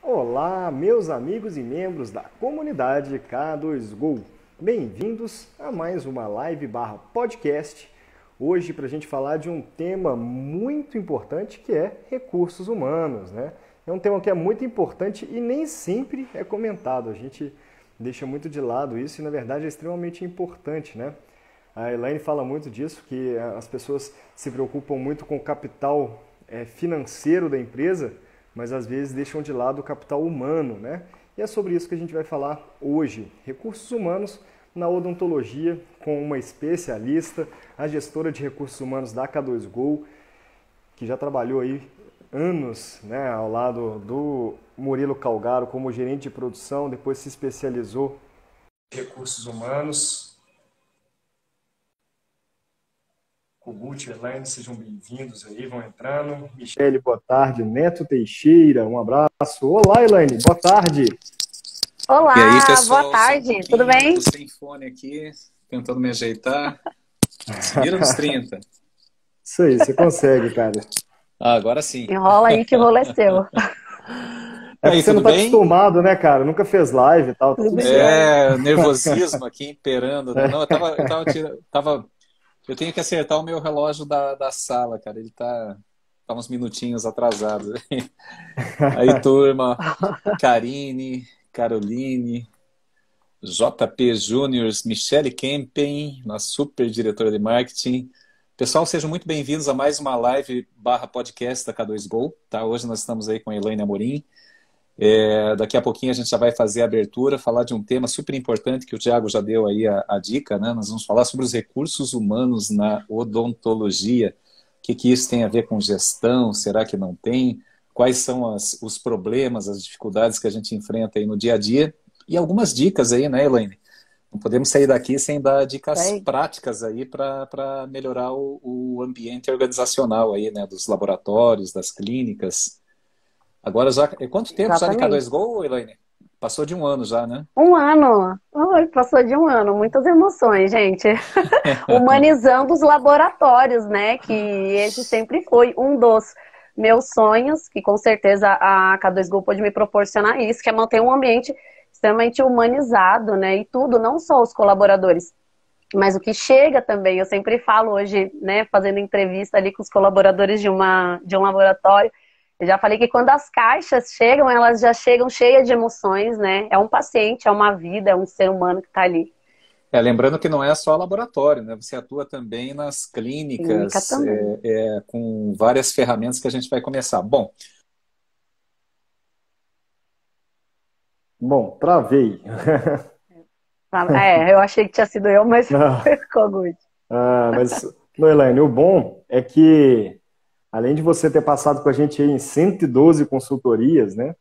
Olá, meus amigos e membros da comunidade K2Go. Bem-vindos a mais uma live barra podcast. Hoje para a gente falar de um tema muito importante que é recursos humanos, né? É um tema que é muito importante e nem sempre é comentado. A gente deixa muito de lado isso e na verdade é extremamente importante, né? A Elaine fala muito disso, que as pessoas se preocupam muito com o capital financeiro da empresa, mas às vezes deixam de lado o capital humano, né? E é sobre isso que a gente vai falar hoje. Recursos humanos na odontologia, com uma especialista, a gestora de recursos humanos da K2Go, que já trabalhou aí anos, né, ao lado do Murilo Calgaro como gerente de produção, depois se especializou em recursos humanos. Kogut, Elaine, sejam bem-vindos aí, vão entrando. Michele, boa tarde. Neto Teixeira, um abraço. Olá, Elaine, boa tarde. Olá, E aí, pessoal, boa tarde, tudo bem? Tô sem fone aqui, tentando me ajeitar. Se vira nos 30. Isso aí, você consegue, cara. Agora sim. Enrola aí que o rolo é seu. É porque aí, você não tudo tá bem? acostumado, né, cara? Nunca fez live e tal, tá tudo certo. Nervosismo aqui imperando, né? Não, eu tenho que acertar o meu relógio da sala, cara. Ele tá uns minutinhos atrasado. Aí, turma, Karine, Caroline, JP Júniors, Michele Kempen, nossa super diretora de marketing. Pessoal, sejam muito bem-vindos a mais uma live barra podcast da K2Go. Tá? Hoje nós estamos aí com a Elaine Amorim. Daqui a pouquinho a gente já vai fazer a abertura, falar de um tema super importante que o Thiago já deu aí a dica, né? Nós vamos falar sobre os recursos humanos na odontologia. O que isso tem a ver com gestão? Será que não tem? Quais são os problemas, as dificuldades que a gente enfrenta aí no dia a dia? E algumas dicas aí, né, Elaine? Não podemos sair daqui sem dar dicas práticas aí para melhorar o ambiente organizacional aí, né, dos laboratórios, das clínicas. Agora já, quanto tempo já de Exatamente. K2Go, Elaine? Passou de um ano já, né? Um ano. Oi, passou de um ano, muitas emoções, gente. Humanizando os laboratórios, né? Que esse sempre foi um dos meus sonhos, que com certeza a K2Go pode me proporcionar isso, que é manter um ambiente extremamente humanizado, né? E tudo, não só os colaboradores, mas o que chega também. Eu sempre falo hoje, né, fazendo entrevista ali com os colaboradores de um laboratório, eu já falei que quando as caixas chegam, elas já chegam cheias de emoções, né? É um paciente, é uma vida, é um ser humano que está ali. Lembrando que não é só laboratório, né? Você atua também nas Clínica clínicas, também. com várias ferramentas que a gente vai começar. Bom, Bom, travei. Eu achei que tinha sido eu, mas ficou good. Mas, não, Elaine, o bom é que, além de você ter passado com a gente aí em 112 consultorias, né?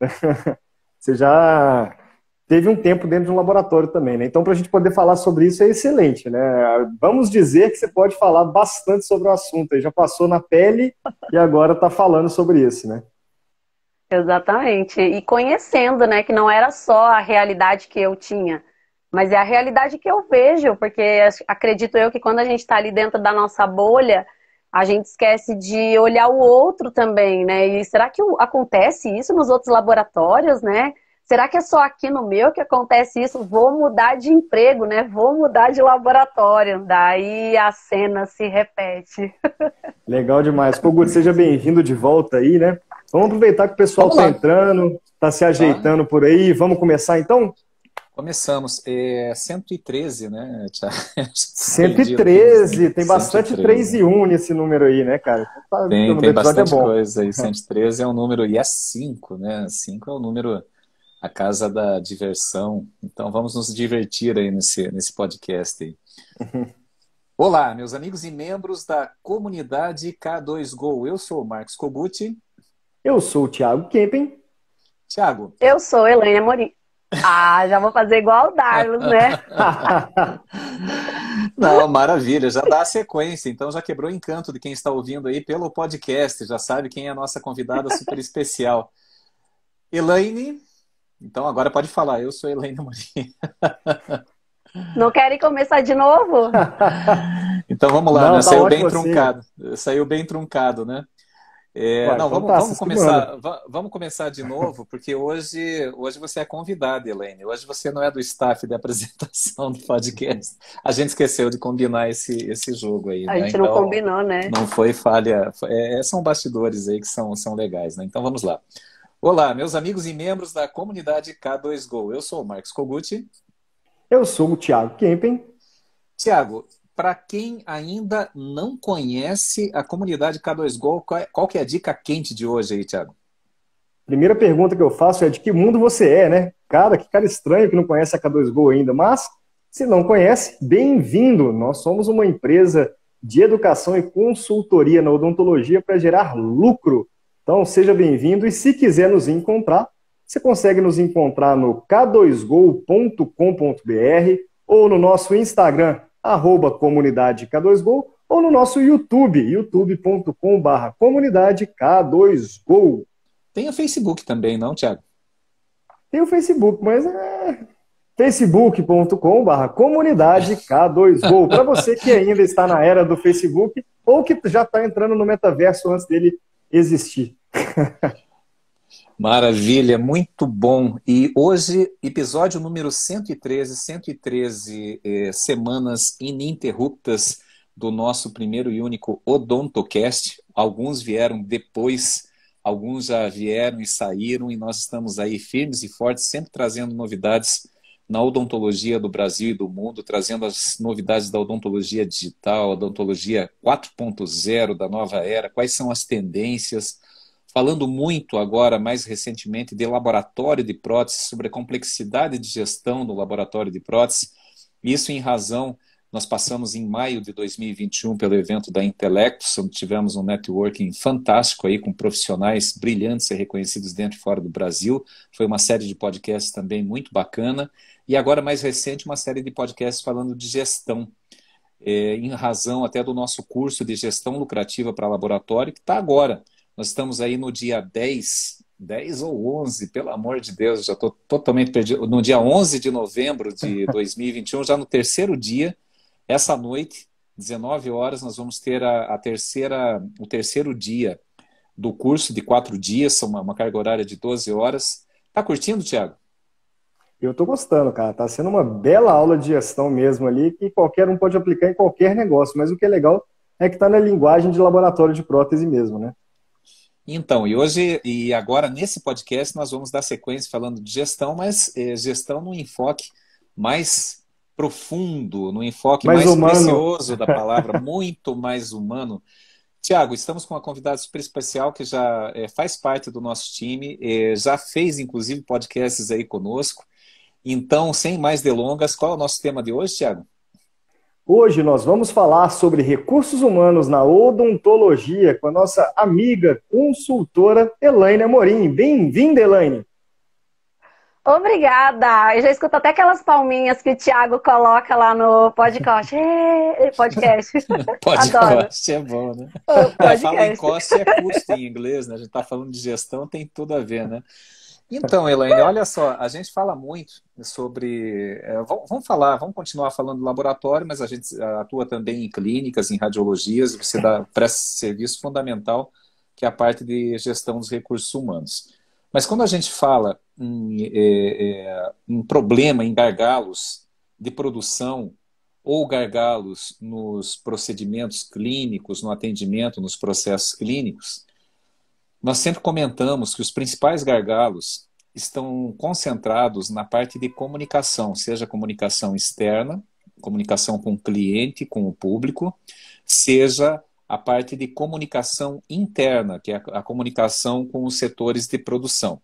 Você já teve um tempo dentro de um laboratório também, né? Então, para a gente poder falar sobre isso é excelente, né? Vamos dizer que você pode falar bastante sobre o assunto. Aí já passou na pele e agora está falando sobre isso, né? Exatamente. E conhecendo, né, que não era só a realidade que eu tinha, mas é a realidade que eu vejo, porque acredito eu que quando a gente está ali dentro da nossa bolha, a gente esquece de olhar o outro também, né? E será que acontece isso nos outros laboratórios, né? Será que é só aqui no meu que acontece isso? Vou mudar de emprego, né? Vou mudar de laboratório. Daí a cena se repete. Legal demais. Kogut, seja bem-vindo de volta aí, né? Vamos aproveitar que o pessoal vamos está lá. entrando, está se ajeitando por aí. Vamos começar então? Começamos. 113, né, Thiago? 113, tem bastante 3 113. e 1 nesse número aí, né, cara? O Tem episódio é bastante bom. coisa aí. 113 é um número, e é 5, né? 5 é o número, a casa da diversão. Então vamos nos divertir aí nesse podcast aí. Olá, meus amigos e membros da comunidade K2Go. Eu sou o Marcos Kogut. Eu sou o Thiago Kempen. Thiago. Eu sou Elaine Amorim. Já vou fazer igual o Darlos, né? Não, maravilha, já dá a sequência, então já quebrou o encanto de quem está ouvindo aí pelo podcast, já sabe quem é a nossa convidada super especial. Elaine, então agora pode falar, eu sou Elaine Amorim. Não querem começar de novo? Então vamos lá, Não, né? tá ótimo assim. Saiu bem truncado, né? Uai, Não, então vamos, tá, vamos vocês que mandam. começar, vamos começar de novo, porque hoje você é convidada, Elaine. Hoje você não é do staff de apresentação do podcast. A gente esqueceu de combinar esse jogo aí, A né? gente não Então, combinou, né? não foi falha. São bastidores aí que são legais, né? Então, vamos lá. Olá, meus amigos e membros da comunidade K2Go. Eu sou o Marcos Koguchi. Eu sou o Thiago Kempen. Tiago, para quem ainda não conhece a comunidade K2Go, qual que é a dica quente de hoje aí, Tiago? Primeira pergunta que eu faço é de que mundo você é, né? Cara, que cara estranho que não conhece a K2Go ainda, mas se não conhece, bem-vindo! Nós somos uma empresa de educação e consultoria na odontologia para gerar lucro. Então, seja bem-vindo e se quiser nos encontrar, você consegue nos encontrar no k2go.com.br ou no nosso Instagram, @comunidade K2Go, ou no nosso YouTube, youtube.com/comunidade K2Go. Tem o Facebook também, não, Tiago? Tem o Facebook, mas é facebook.com/comunidade K2Go. Para você que ainda está na era do Facebook ou que já está entrando no metaverso antes dele existir. Maravilha, muito bom. E hoje, episódio número 113, 113 semanas ininterruptas do nosso primeiro e único Odontocast. Alguns vieram depois, alguns já vieram e saíram, e nós estamos aí firmes e fortes, sempre trazendo novidades na odontologia do Brasil e do mundo, trazendo as novidades da odontologia digital, odontologia 4.0 da nova era, quais são as tendências, falando muito agora, mais recentemente, de laboratório de prótese, sobre a complexidade de gestão do laboratório de prótese. Isso em razão, nós passamos em maio de 2021 pelo evento da Intelectus, onde tivemos um networking fantástico aí com profissionais brilhantes e reconhecidos dentro e fora do Brasil. Foi uma série de podcasts também muito bacana. E agora, mais recente, uma série de podcasts falando de gestão, em razão até do nosso curso de gestão lucrativa para laboratório, que está agora. Nós estamos aí no dia 10 ou 11, pelo amor de Deus, já estou totalmente perdido. No dia 11 de novembro de 2021, já no terceiro dia, essa noite, 19 horas, nós vamos ter o terceiro dia do curso de 4 dias, uma carga horária de 12 horas. Tá curtindo, Thiago? Eu estou gostando, cara. Está sendo uma bela aula de gestão mesmo ali, que qualquer um pode aplicar em qualquer negócio. Mas o que é legal é que está na linguagem de laboratório de prótese mesmo, né? Então, e agora nesse podcast nós vamos dar sequência falando de gestão, mas gestão num enfoque mais profundo, num enfoque Mais mais humano. precioso da palavra, muito mais humano. Tiago, estamos com uma convidada super especial que já faz parte do nosso time, já fez inclusive podcasts aí conosco. Então, sem mais delongas, qual é o nosso tema de hoje, Tiago? Hoje nós vamos falar sobre recursos humanos na odontologia com a nossa amiga consultora Elaine Amorim. Bem-vinda, Elaine! Obrigada! Eu já escuto até aquelas palminhas que o Thiago coloca lá no podcast. Podcast. Adoro. Podcast é bom, né? Fala em Podcast. cost é custo em inglês, né? A gente está falando de gestão, tem tudo a ver, né? Então, Elaine, olha só, a gente fala muito sobre. Vamos continuar falando do laboratório, mas a gente atua também em clínicas, em radiologias, e você presta serviço fundamental, que é a parte de gestão dos recursos humanos. Mas quando a gente fala em problema, em gargalos de produção ou gargalos nos procedimentos clínicos, no atendimento, nos processos clínicos, nós sempre comentamos que os principais gargalos estão concentrados na parte de comunicação, seja comunicação externa, comunicação com o cliente, com o público, seja a parte de comunicação interna, que é a comunicação com os setores de produção.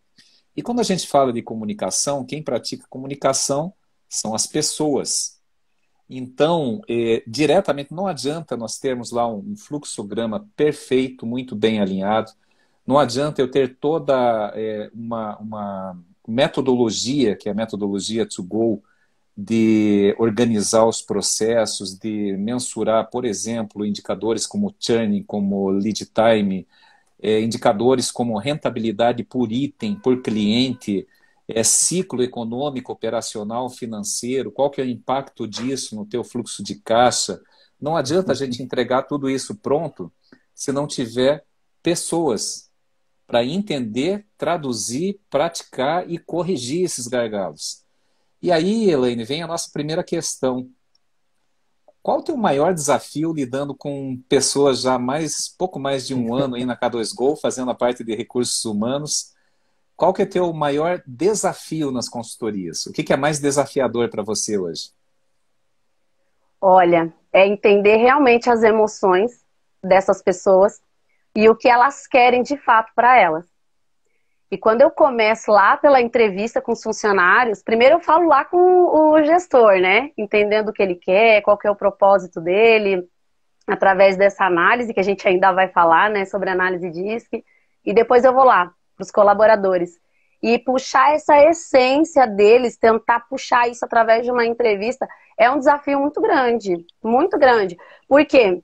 E quando a gente fala de comunicação, quem pratica comunicação são as pessoas. Então, diretamente, não adianta nós termos lá um fluxograma perfeito, muito bem alinhado, não adianta eu ter toda uma metodologia, que é a metodologia to go, de organizar os processos, de mensurar, por exemplo, indicadores como churn, como lead time, indicadores como rentabilidade por item, por cliente, ciclo econômico, operacional, financeiro, qual que é o impacto disso no teu fluxo de caixa. Não adianta a gente entregar tudo isso pronto se não tiver pessoas para entender, traduzir, praticar e corrigir esses gargalos. E aí, Elaine, vem a nossa primeira questão. Qual o teu maior desafio lidando com pessoas já pouco mais de um ano aí na K2Go, fazendo a parte de recursos humanos? Qual que é o teu maior desafio nas consultorias? O que é mais desafiador para você hoje? Olha, é entender realmente as emoções dessas pessoas e o que elas querem de fato para elas. E quando eu começo lá pela entrevista com os funcionários, primeiro eu falo lá com o gestor, né? Entendendo o que ele quer, qual que é o propósito dele, através dessa análise que a gente ainda vai falar, né? Sobre análise DISC. E depois eu vou lá para os colaboradores. E puxar essa essência deles, tentar puxar isso através de uma entrevista, é um desafio muito grande. Muito grande. Por quê?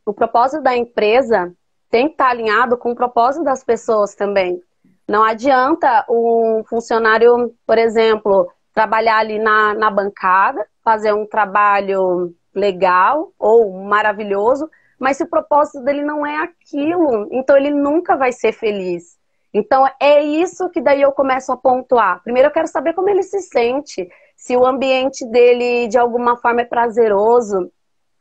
O propósito da empresa tem que estar alinhado com o propósito das pessoas também. Não adianta um funcionário, por exemplo, trabalhar ali na bancada, fazer um trabalho legal ou maravilhoso, mas se o propósito dele não é aquilo, então ele nunca vai ser feliz. Então é isso que daí eu começo a pontuar. Primeiro eu quero saber como ele se sente, se o ambiente dele de alguma forma é prazeroso,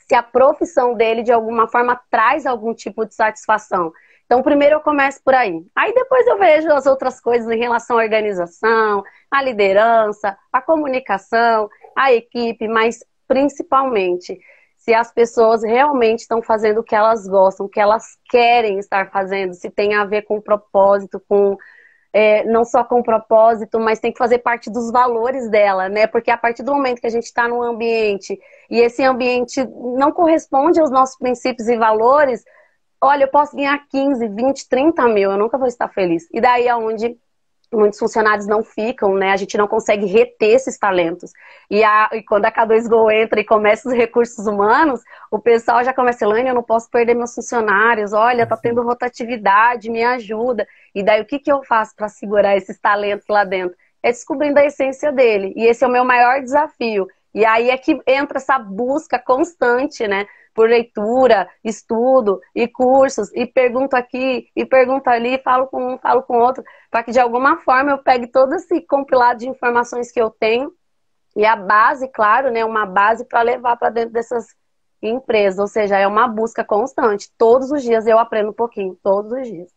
se a profissão dele de alguma forma traz algum tipo de satisfação. Então, primeiro eu começo por aí. Aí depois eu vejo as outras coisas em relação à organização, à liderança, à comunicação, à equipe, mas principalmente se as pessoas realmente estão fazendo o que elas gostam, o que elas querem estar fazendo, se tem a ver com propósito, não só com propósito, mas tem que fazer parte dos valores dela, né? Porque a partir do momento que a gente está num ambiente e esse ambiente não corresponde aos nossos princípios e valores, olha, eu posso ganhar 15, 20, 30 mil, eu nunca vou estar feliz. E daí é onde muitos funcionários não ficam, né? A gente não consegue reter esses talentos. E quando a K2Go entra e começa os recursos humanos, o pessoal já começa, Elaine, eu não posso perder meus funcionários, olha, tá tendo rotatividade, me ajuda. E daí o que eu faço para segurar esses talentos lá dentro? É descobrindo a essência dele. E esse é o meu maior desafio. E aí é que entra essa busca constante, né? Por leitura, estudo e cursos, e pergunto aqui, e pergunto ali, falo com um, falo com outro, para que de alguma forma eu pegue todo esse compilado de informações que eu tenho, e a base, claro, né, uma base para levar para dentro dessas empresas, ou seja, é uma busca constante. Todos os dias eu aprendo um pouquinho, todos os dias.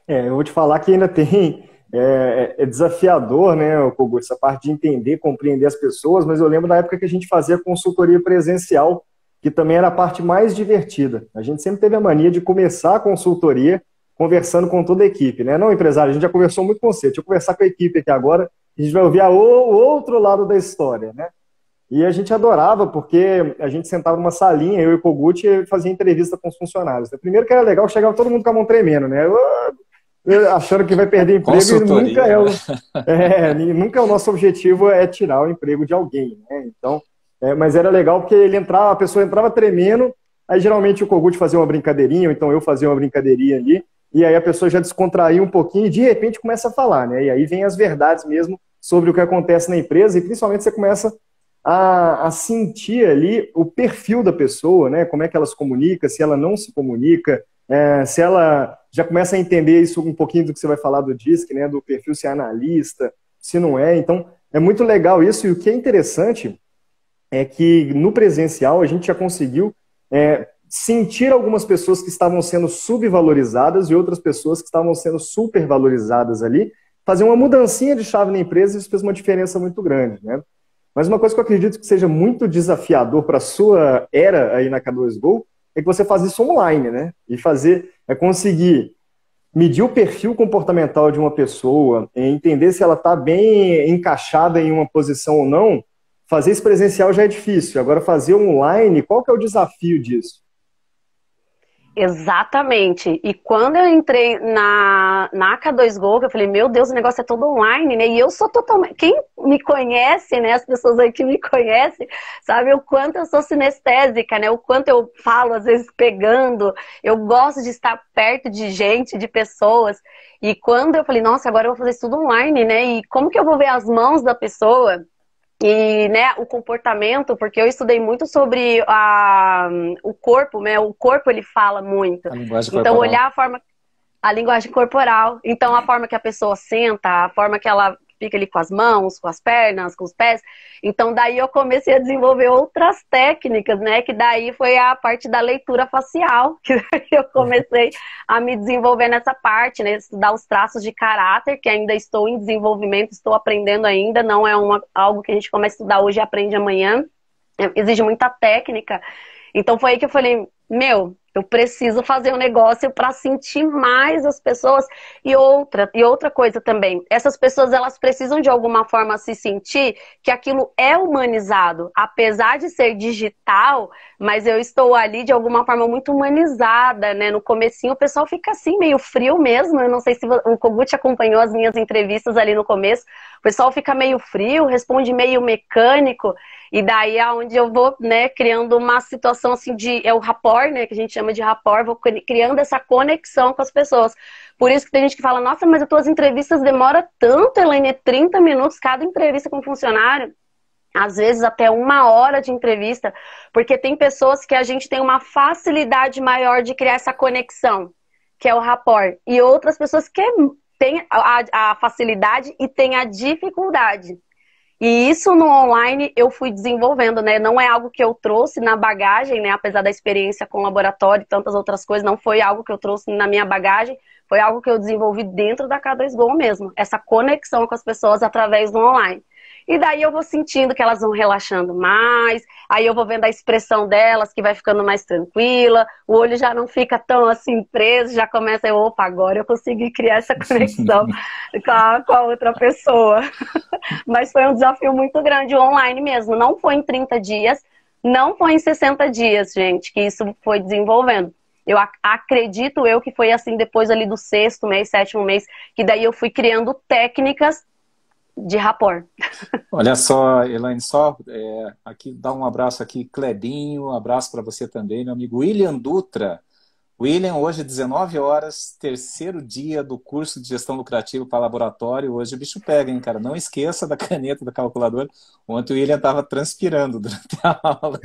Eu vou te falar que ainda tem, é desafiador, né, Kogu, essa parte de entender, compreender as pessoas, mas eu lembro da época que a gente fazia consultoria presencial, que também era a parte mais divertida. A gente sempre teve a mania de começar a consultoria conversando com toda a equipe, né? Não, empresário, a gente já conversou muito com você, deixa eu conversar com a equipe aqui agora, a gente vai ouvir o outro lado da história, né? E a gente adorava, porque a gente sentava numa salinha, eu e o Kogut, e fazia entrevista com os funcionários. Primeiro que era legal, chegava todo mundo com a mão tremendo, né? Achando que vai perder emprego, e nunca o nosso objetivo é tirar o emprego de alguém, né? Então, mas era legal porque a pessoa entrava tremendo, aí geralmente o Kogut fazia uma brincadeirinha, ou então eu fazia uma brincadeirinha ali, e aí a pessoa já descontraía um pouquinho e de repente começa a falar, né? E aí vem as verdades mesmo sobre o que acontece na empresa, e principalmente você começa a sentir ali o perfil da pessoa, né? Como é que ela se comunica, se ela não se comunica, se ela já começa a entender isso um pouquinho do que você vai falar do DISC, né? Do perfil, se é analista, se não é. Então, é muito legal isso, e o que é interessante é que no presencial a gente já conseguiu sentir algumas pessoas que estavam sendo subvalorizadas e outras pessoas que estavam sendo supervalorizadas ali, fazer uma mudancinha de chave na empresa, e isso fez uma diferença muito grande, né? Mas uma coisa que eu acredito que seja muito desafiador para a sua era aí na K2Go é que você faz isso online, né? E conseguir medir o perfil comportamental de uma pessoa, entender se ela está bem encaixada em uma posição ou não. Fazer isso presencial já é difícil. Agora, fazer online, qual que é o desafio disso? Exatamente. E quando eu entrei na K2Go, eu falei, meu Deus, o negócio é todo online, né? E eu sou totalmente... Quem me conhece, né? As pessoas aí que me conhecem, sabe o quanto eu sou sinestésica, né? O quanto eu falo, às vezes, pegando. Eu gosto de estar perto de gente, de pessoas. E quando eu falei, nossa, agora eu vou fazer isso tudo online, né? E como que eu vou ver as mãos da pessoa? E, né, o comportamento, porque eu estudei muito sobre o corpo, né? O corpo ele fala muito. A linguagem Então, corporal. olhar a linguagem corporal. Então, a forma que a pessoa senta, a forma que ela fica ali com as mãos, com as pernas, com os pés. Então, daí eu comecei a desenvolver outras técnicas, né? Que daí foi a parte da leitura facial, que daí eu comecei a me desenvolver nessa parte, né? Estudar os traços de caráter, que ainda estou em desenvolvimento, estou aprendendo ainda, não é algo que a gente começa a estudar hoje e aprende amanhã. Exige muita técnica. Então foi aí que eu falei, meu, eu preciso fazer um negócio para sentir mais as pessoas. E outra coisa também, essas pessoas elas precisam de alguma forma se sentir que aquilo é humanizado, apesar de ser digital, mas eu estou ali de alguma forma muito humanizada, né? No comecinho o pessoal fica assim meio frio mesmo. Eu não sei se o Kogut acompanhou as minhas entrevistas ali no começo. O pessoal fica meio frio, responde meio mecânico. E daí é onde eu vou, né, criando uma situação assim é o rapport, né, que a gente chama de rapport, vou criando essa conexão com as pessoas. Por isso que tem gente que fala, nossa, mas as tuas entrevistas demoram tanto, Elaine, 30 minutos cada entrevista com um funcionário. Às vezes até 1 hora de entrevista, porque tem pessoas que a gente tem uma facilidade maior de criar essa conexão, que é o rapport. E outras pessoas que têm a facilidade e têm a dificuldade. E isso no online eu fui desenvolvendo, né? Não é algo que eu trouxe na bagagem, né? Apesar da experiência com laboratório e tantas outras coisas, não foi algo que eu trouxe na minha bagagem, foi algo que eu desenvolvi dentro da K2Go mesmo. Essa conexão com as pessoas através do online. E daí eu vou sentindo que elas vão relaxando mais, aí eu vou vendo a expressão delas, que vai ficando mais tranquila, o olho já não fica tão assim preso, já começa, opa, agora eu consegui criar essa conexão com a outra pessoa. Mas foi um desafio muito grande online mesmo, não foi em 30 dias, não foi em 60 dias, gente, que isso foi desenvolvendo. Eu acredito que foi assim depois ali do 6º mês, 7º mês, que daí eu fui criando técnicas de rapport. Olha só, Elaine, só aqui dá um abraço aqui, Clebinho, um abraço para você também, meu amigo William Dutra. William, hoje 19 horas, 3º dia do curso de gestão lucrativa para laboratório. Hoje o bicho pega, hein, cara? Não esqueça da caneta, do calculador. Ontem o William estava transpirando durante a aula.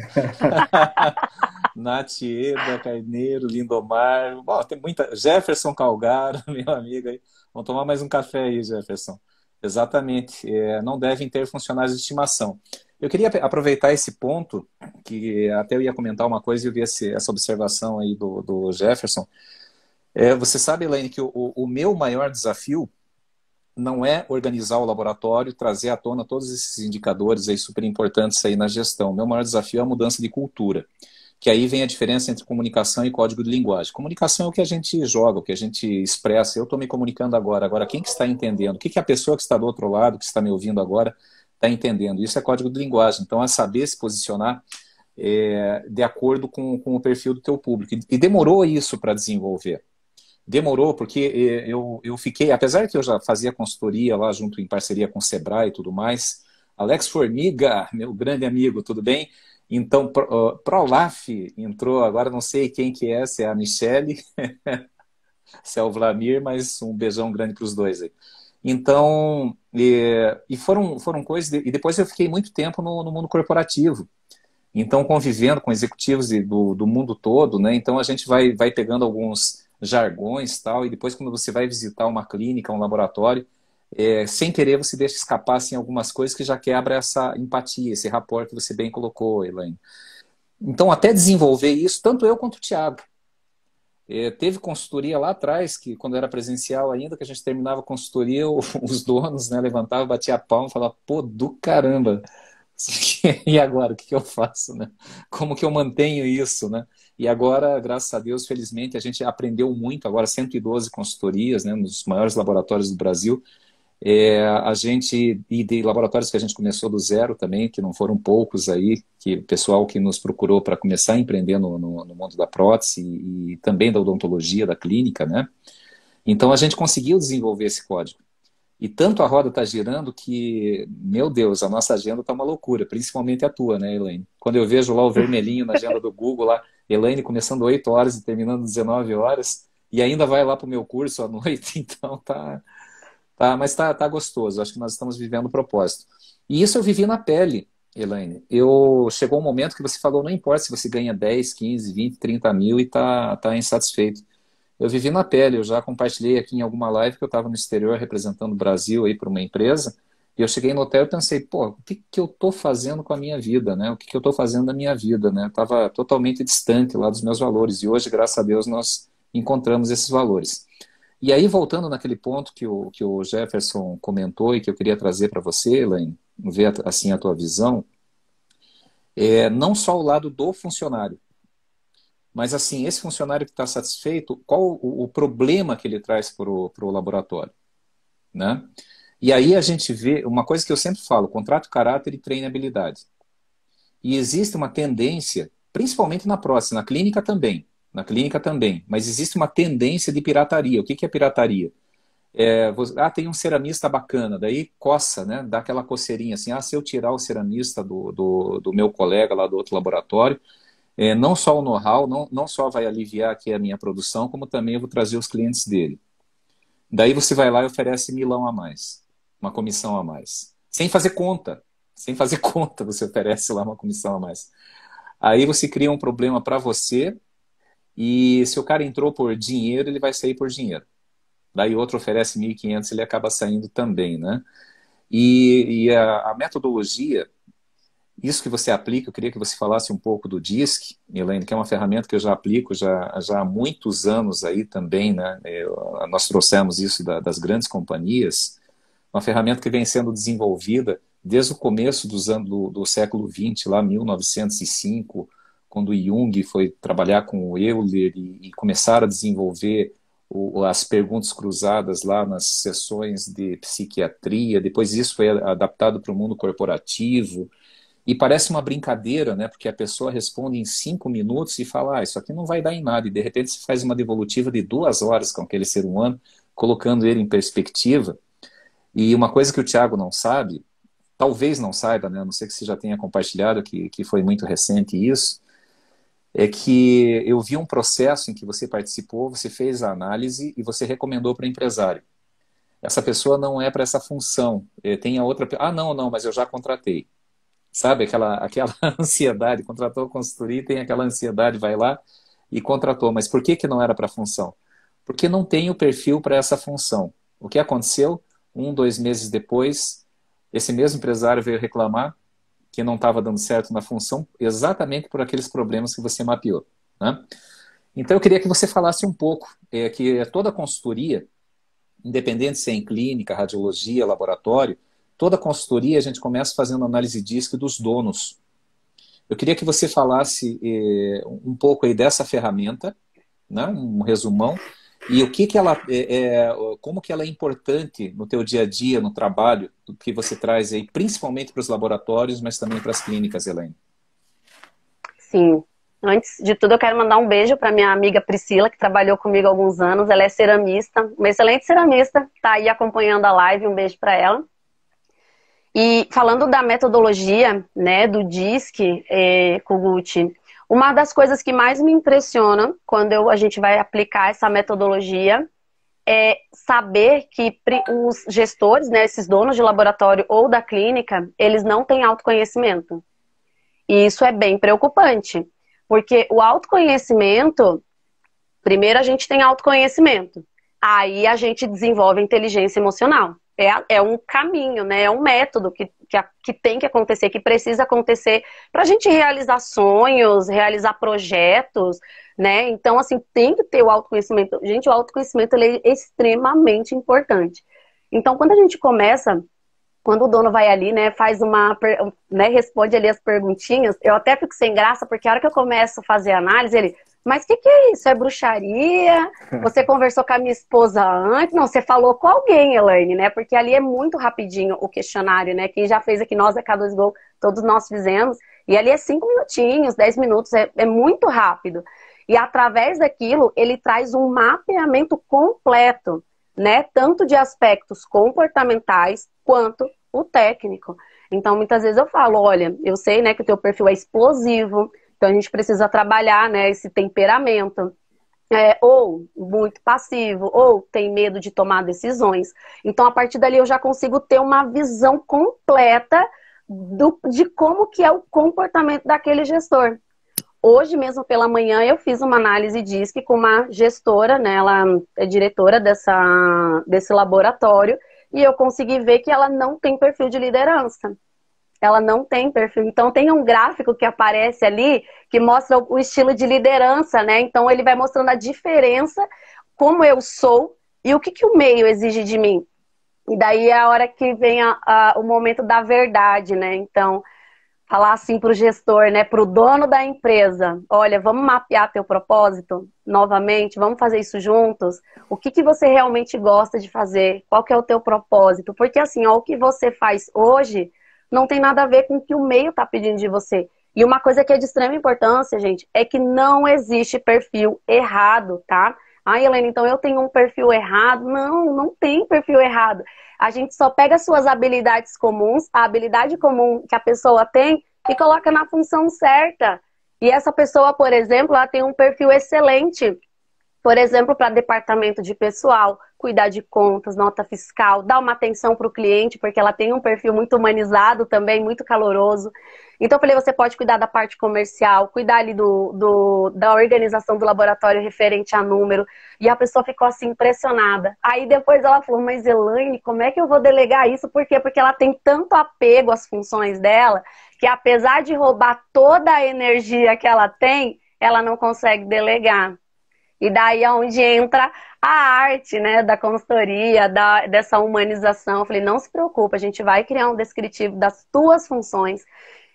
Natieda, Carneiro, Lindomar. Bom, tem muita. Jefferson Calgaro, meu amigo aí. Vamos tomar mais um café aí, Jefferson. Exatamente. Não devem ter funcionários de estimação. Eu queria aproveitar esse ponto, que até eu ia comentar uma coisa e eu vi essa observação aí do Jefferson. Você sabe, Elaine, que o meu maior desafio não é organizar o laboratório, trazer à tona todos esses indicadores aí super importantes aí na gestão. O meu maior desafio é a mudança de cultura, que aí vem a diferença entre comunicação e código de linguagem. Comunicação é o que a gente joga, o que a gente expressa. Eu estou me comunicando agora. Agora, quem que está entendendo? O que a pessoa que está do outro lado, que está me ouvindo agora, está entendendo? Isso é código de linguagem. Então, é saber se posicionar de acordo com o perfil do teu público. E demorou isso para desenvolver. Demorou, porque eu fiquei, apesar que eu já fazia consultoria lá junto em parceria com o Sebrae e tudo mais, Alex Formiga, meu grande amigo, tudo bem? Então, Prolaf entrou, agora não sei quem que é, se é a Michele, se é o Vlamir, mas um beijão grande para os dois aí. Então, e foram coisas, e depois eu fiquei muito tempo no mundo corporativo, então convivendo com executivos do mundo todo, né? Então a gente vai pegando alguns jargões e tal, e depois quando você vai visitar uma clínica, um laboratório, sem querer você deixa escapar assim, algumas coisas que já quebra essa empatia, esse rapport que você bem colocou, Elaine. Então, até desenvolver isso, tanto eu quanto o Thiago. Teve consultoria lá atrás, que quando era presencial ainda, que a gente terminava a consultoria, os donos, né, levantavam, batiam a palma e falavam, pô, do caramba, e agora, o que eu faço, né? Como que eu mantenho isso, né? E agora, graças a Deus, felizmente, a gente aprendeu muito, agora 112 consultorias, né, nos maiores laboratórios do Brasil, e de laboratórios que a gente começou do zero também, que não foram poucos aí, que pessoal que nos procurou para começar a empreender no mundo da prótese e também da odontologia, da clínica, né? Então a gente conseguiu desenvolver esse código. E tanto a roda está girando que, meu Deus, a nossa agenda está uma loucura, principalmente a tua, né, Elaine? Quando eu vejo lá o vermelhinho na agenda do Google, lá, Elaine começando 8 horas e terminando 19 horas, e ainda vai lá para o meu curso à noite, então tá Tá, mas tá gostoso. Acho que nós estamos vivendo o propósito. E isso eu vivi na pele, Elaine. Chegou um momento que você falou, não importa se você ganha 10, 15, 20, 30 mil e tá insatisfeito. Eu vivi na pele, eu já compartilhei aqui em alguma live que eu estava no exterior representando o Brasil aí para uma empresa, e eu cheguei no hotel e pensei, pô, o que que eu estou fazendo com a minha vida, né? O que que eu estou fazendo da minha vida, né? Eu estava totalmente distante lá dos meus valores, e hoje, graças a Deus, nós encontramos esses valores. E aí, voltando naquele ponto que o Jefferson comentou e que eu queria trazer para você, Elaine, ver assim a tua visão, não só o lado do funcionário, mas assim, esse funcionário que está satisfeito, qual o problema que ele traz para o laboratório, né? E aí a gente vê, uma coisa que eu sempre falo, contrato caráter e treinabilidade. E existe uma tendência, principalmente na próstata, na clínica também, mas existe uma tendência de pirataria. O que que é pirataria? Tem um ceramista bacana, daí coça, né? Dá aquela coceirinha assim, se eu tirar o ceramista do meu colega lá do outro laboratório, não só o know-how, não só vai aliviar aqui a minha produção, como também eu vou trazer os clientes dele. Daí você vai lá e oferece milão a mais, uma comissão a mais. Sem fazer conta. Sem fazer conta você oferece lá uma comissão a mais. Aí você cria um problema para você e se o cara entrou por dinheiro, ele vai sair por dinheiro. Daí outro oferece 1.500, ele acaba saindo também, né? E a metodologia, isso que você aplica, eu queria que você falasse um pouco do DISC, Elaine, que é uma ferramenta que eu já aplico já há muitos anos aí também, né? Nós trouxemos isso das grandes companhias, uma ferramenta que vem sendo desenvolvida desde o começo do século XX, lá 1905, quando Jung foi trabalhar com o Euler e começaram a desenvolver as perguntas cruzadas lá nas sessões de psiquiatria, depois isso foi adaptado para o mundo corporativo, e parece uma brincadeira, né? Porque a pessoa responde em 5 minutos e fala, isso aqui não vai dar em nada, e de repente você faz uma devolutiva de 2 horas com aquele ser humano, colocando ele em perspectiva. E uma coisa que o Thiago não sabe, talvez não saiba, né? A não sei que você já tenha compartilhado, que foi muito recente isso, é que eu vi um processo em que você participou, você fez a análise e você recomendou para o empresário. Essa pessoa não é para essa função. Tem a outra... não, mas eu já contratei. Sabe, aquela ansiedade, contratou a consultoria, tem aquela ansiedade, vai lá e contratou. Mas por que não era para a função? Porque não tem o perfil para essa função. O que aconteceu? 1, 2 meses depois, esse mesmo empresário veio reclamar que não estava dando certo na função, exatamente por aqueles problemas que você mapeou, né? Então eu queria que você falasse um pouco, que toda consultoria, independente se é em clínica, radiologia, laboratório, toda consultoria a gente começa fazendo análise DISC dos donos. Eu queria que você falasse um pouco aí dessa ferramenta, né? Um resumão, e o que ela como que ela é importante no teu dia a dia, no trabalho, do que você traz aí, principalmente para os laboratórios, mas também para as clínicas, Elaine. Sim. Antes de tudo, eu quero mandar um beijo para minha amiga Priscila, que trabalhou comigo há alguns anos. Ela é ceramista, uma excelente ceramista, está aí acompanhando a live. Um beijo para ela. E falando da metodologia, né, do DISC, Kogut, uma das coisas que mais me impressiona quando a gente vai aplicar essa metodologia é saber que os gestores, né, esses donos de laboratório ou da clínica, eles não têm autoconhecimento. E isso é bem preocupante, porque o autoconhecimento, primeiro a gente tem autoconhecimento, aí a gente desenvolve inteligência emocional. É um caminho, né? É um método que tem que acontecer, que precisa acontecer para a gente realizar sonhos, realizar projetos, né? Então, assim, tem que ter o autoconhecimento. Gente, o autoconhecimento ele é extremamente importante. Então, quando a gente começa, quando o dono vai ali, né, responde ali as perguntinhas, eu até fico sem graça, porque a hora que eu começo a fazer a análise, ele... Mas o que é isso? É bruxaria? Você conversou com a minha esposa antes? Não, você falou com alguém, Elaine, né? Porque ali é muito rapidinho o questionário, né? Quem já fez aqui, nós da K2Go, todos nós fizemos. E ali é 5 minutinhos, 10 minutos, é muito rápido. E através daquilo, ele traz um mapeamento completo, né? Tanto de aspectos comportamentais, quanto o técnico. Então, muitas vezes eu falo, olha, eu sei, né, que o teu perfil é explosivo, então a gente precisa trabalhar, né, esse temperamento. ou muito passivo, ou tem medo de tomar decisões. Então, a partir dali, eu já consigo ter uma visão completa de como que é o comportamento daquele gestor. Hoje mesmo pela manhã eu fiz uma análise DISC com uma gestora, né? Ela é diretora desse laboratório, e eu consegui ver que ela não tem perfil de liderança. Ela não tem perfil. Então tem um gráfico que aparece ali que mostra o estilo de liderança, né? Então ele vai mostrando a diferença, como eu sou e o que o meio exige de mim. E daí é a hora que vem o momento da verdade, né? Então, falar assim para o gestor, né? Para o dono da empresa: olha, vamos mapear teu propósito novamente, vamos fazer isso juntos. O que você realmente gosta de fazer? Qual que é o teu propósito? Porque assim, ó, o que você faz hoje não tem nada a ver com o que o meio está pedindo de você. E uma coisa que é de extrema importância, gente, é que não existe perfil errado, tá? Ah, Helena, então eu tenho um perfil errado? Não, não tem perfil errado. A gente só pega as suas habilidades comuns, a habilidade comum que a pessoa tem, e coloca na função certa. E essa pessoa, por exemplo, ela tem um perfil excelente, por exemplo, para departamento de pessoal, cuidar de contas, nota fiscal, dar uma atenção para o cliente, porque ela tem um perfil muito humanizado também, muito caloroso. Então eu falei, você pode cuidar da parte comercial, cuidar ali da organização do laboratório referente a número. E a pessoa ficou assim impressionada. Aí depois ela falou, mas Elaine, como é que eu vou delegar isso? Por quê? Porque ela tem tanto apego às funções dela, que apesar de roubar toda a energia que ela tem, ela não consegue delegar. E daí é onde entra a arte, né, da consultoria, dessa humanização. Eu falei, não se preocupe, a gente vai criar um descritivo das tuas funções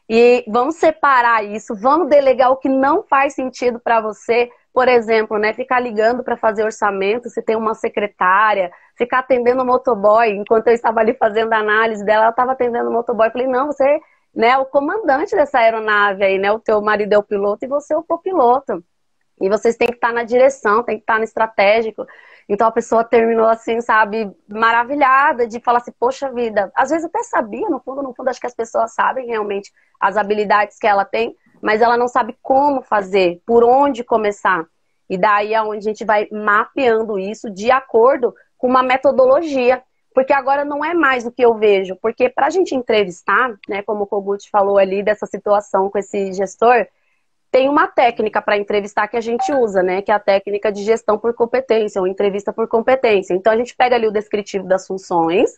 e vamos separar isso, vamos delegar o que não faz sentido para você. Por exemplo, né, ficar ligando para fazer orçamento, se tem uma secretária, ficar atendendo o motoboy. Enquanto eu estava ali fazendo a análise dela, ela estava atendendo o motoboy. Eu falei, não, você, né, é o comandante dessa aeronave aí, né, o teu marido é o piloto e você é o copiloto. E vocês têm que estar na direção, tem que estar no estratégico. Então a pessoa terminou assim, sabe, maravilhada de falar assim, poxa vida. Às vezes até sabia, no fundo, acho que as pessoas sabem realmente as habilidades que ela tem, mas ela não sabe como fazer, por onde começar. E daí é onde a gente vai mapeando isso de acordo com uma metodologia. Porque agora não é mais o que eu vejo. Porque para a gente entrevistar, né, como o Kogut falou ali dessa situação com esse gestor, tem uma técnica para entrevistar que a gente usa, né? Que é a técnica de gestão por competência, ou entrevista por competência. Então, a gente pega ali o descritivo das funções.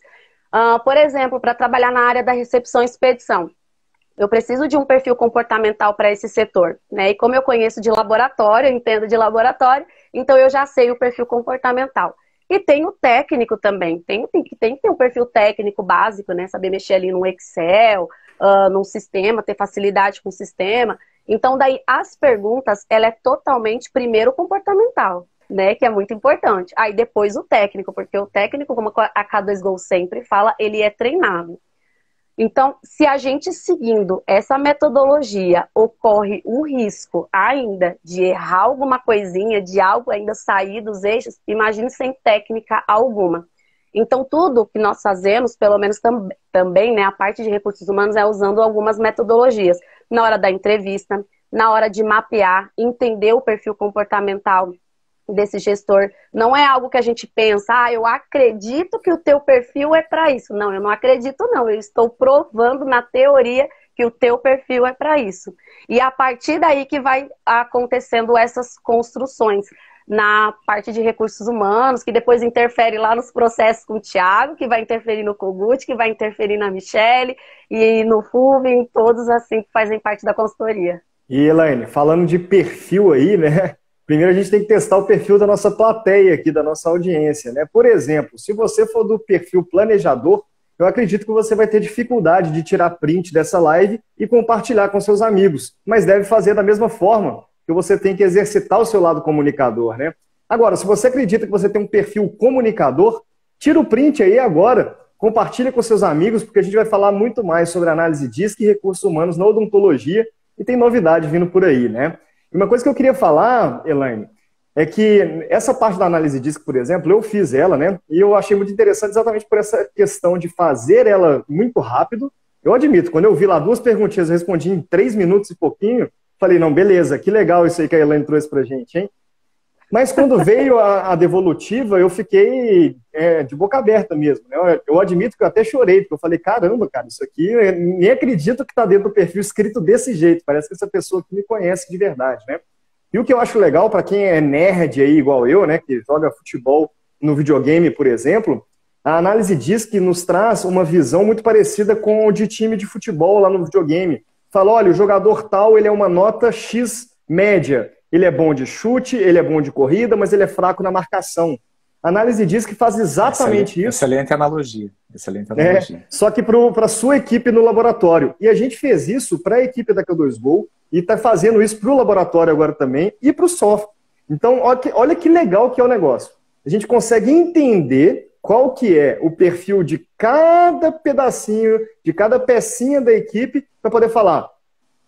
Por exemplo, para trabalhar na área da recepção e expedição, eu preciso de um perfil comportamental para esse setor, né? E como eu conheço de laboratório, eu entendo de laboratório, então eu já sei o perfil comportamental. E tem o técnico também. Tem que ter um perfil técnico básico, né? Saber mexer ali no Excel, num sistema, ter facilidade com o sistema. Então, daí, as perguntas, ela é totalmente, primeiro, comportamental, né? Que é muito importante. Aí, depois, o técnico, porque o técnico, como a K2Go sempre fala, ele é treinado. Então, se a gente seguindo essa metodologia, ocorre um risco ainda de errar alguma coisinha, de algo ainda sair dos eixos, imagine sem técnica alguma. Então, tudo que nós fazemos, pelo menos também, né, a parte de recursos humanos, é usando algumas metodologias. Na hora da entrevista, na hora de mapear, entender o perfil comportamental desse gestor. Não é algo que a gente pensa, eu acredito que o teu perfil é para isso. Não, eu não acredito não, eu estou provando na teoria que o teu perfil é para isso. E a partir daí que vai acontecendo essas construções na parte de recursos humanos, que depois interfere lá nos processos com o Thiago, que vai interferir no Kogut, que vai interferir na Michele e no Fulvio, todos assim que fazem parte da consultoria. E Elaine, falando de perfil aí, né? Primeiro a gente tem que testar o perfil da nossa plateia aqui, da nossa audiência, né? Por exemplo, se você for do perfil planejador, eu acredito que você vai ter dificuldade de tirar print dessa live e compartilhar com seus amigos, mas deve fazer da mesma forma que você tem que exercitar o seu lado comunicador, né? Agora, se você acredita que você tem um perfil comunicador, tira o print aí agora, compartilha com seus amigos, porque a gente vai falar muito mais sobre análise DISC e recursos humanos na odontologia e tem novidade vindo por aí, né? E uma coisa que eu queria falar, Elaine, é que essa parte da análise DISC, por exemplo, eu fiz ela, né? E eu achei muito interessante exatamente por essa questão de fazer ela muito rápido. Eu admito, quando eu vi lá 2 perguntinhas, eu respondi em 3 minutos e pouquinho. Falei, não, beleza, que legal isso aí que a Elaine trouxe pra gente, hein? Mas quando veio a devolutiva, eu fiquei de boca aberta mesmo, né? Eu admito que eu até chorei, porque eu falei, caramba, cara, isso aqui, eu nem acredito que está dentro do perfil escrito desse jeito. Parece que essa pessoa aqui me conhece de verdade, né? E o que eu acho legal para quem é nerd aí, igual eu, né, que joga futebol no videogame, por exemplo, a análise diz que nos traz uma visão muito parecida com o de time de futebol lá no videogame. Fala, olha, o jogador tal, ele é uma nota X média. Ele é bom de chute, ele é bom de corrida, mas ele é fraco na marcação. A análise diz que faz exatamente isso. Excelente analogia. Excelente analogia. Só que para a sua equipe no laboratório. E a gente fez isso para a equipe da K2Go e está fazendo isso para o laboratório agora também e para o software. Então, olha que legal que é o negócio. A gente consegue entender qual que é o perfil de cada pedacinho, de cada pecinha da equipe, para poder falar,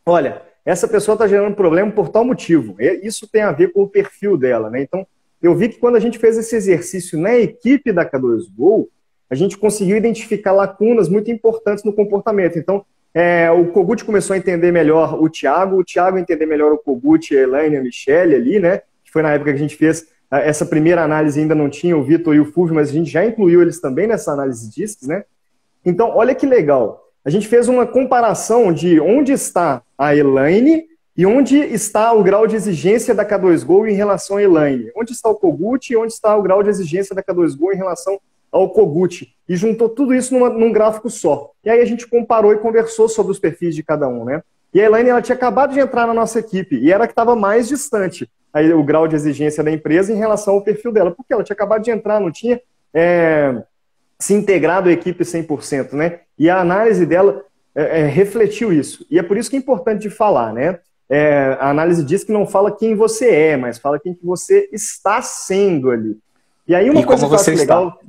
olha, essa pessoa está gerando problema por tal motivo. Isso tem a ver com o perfil dela, né? Então, eu vi que quando a gente fez esse exercício na equipe da K2Go, a gente conseguiu identificar lacunas muito importantes no comportamento. Então, o Kogut começou a entender melhor o Thiago a entender melhor o Kogut, a Elaine, a Michelle ali, né? Que foi na época que a gente fez essa primeira análise, ainda não tinha o Vitor e o Fulvio, mas a gente já incluiu eles também nessa análise de discs, né? Então, olha que legal. A gente fez uma comparação de onde está a Elaine e onde está o grau de exigência da K2Go em relação à Elaine. Onde está o Kogut e onde está o grau de exigência da K2Go em relação ao Kogut. E juntou tudo isso num gráfico só. E aí a gente comparou e conversou sobre os perfis de cada um, né? E a Elaine, ela tinha acabado de entrar na nossa equipe e era a que estava mais distante, aí, o grau de exigência da empresa em relação ao perfil dela. Porque ela tinha acabado de entrar, não tinha se integrado à equipe 100%, né? E a análise dela refletiu isso. E é por isso que é importante de falar, né? A análise diz que não fala quem você é, mas fala quem que você está sendo ali. E aí uma coisa que eu acho legal...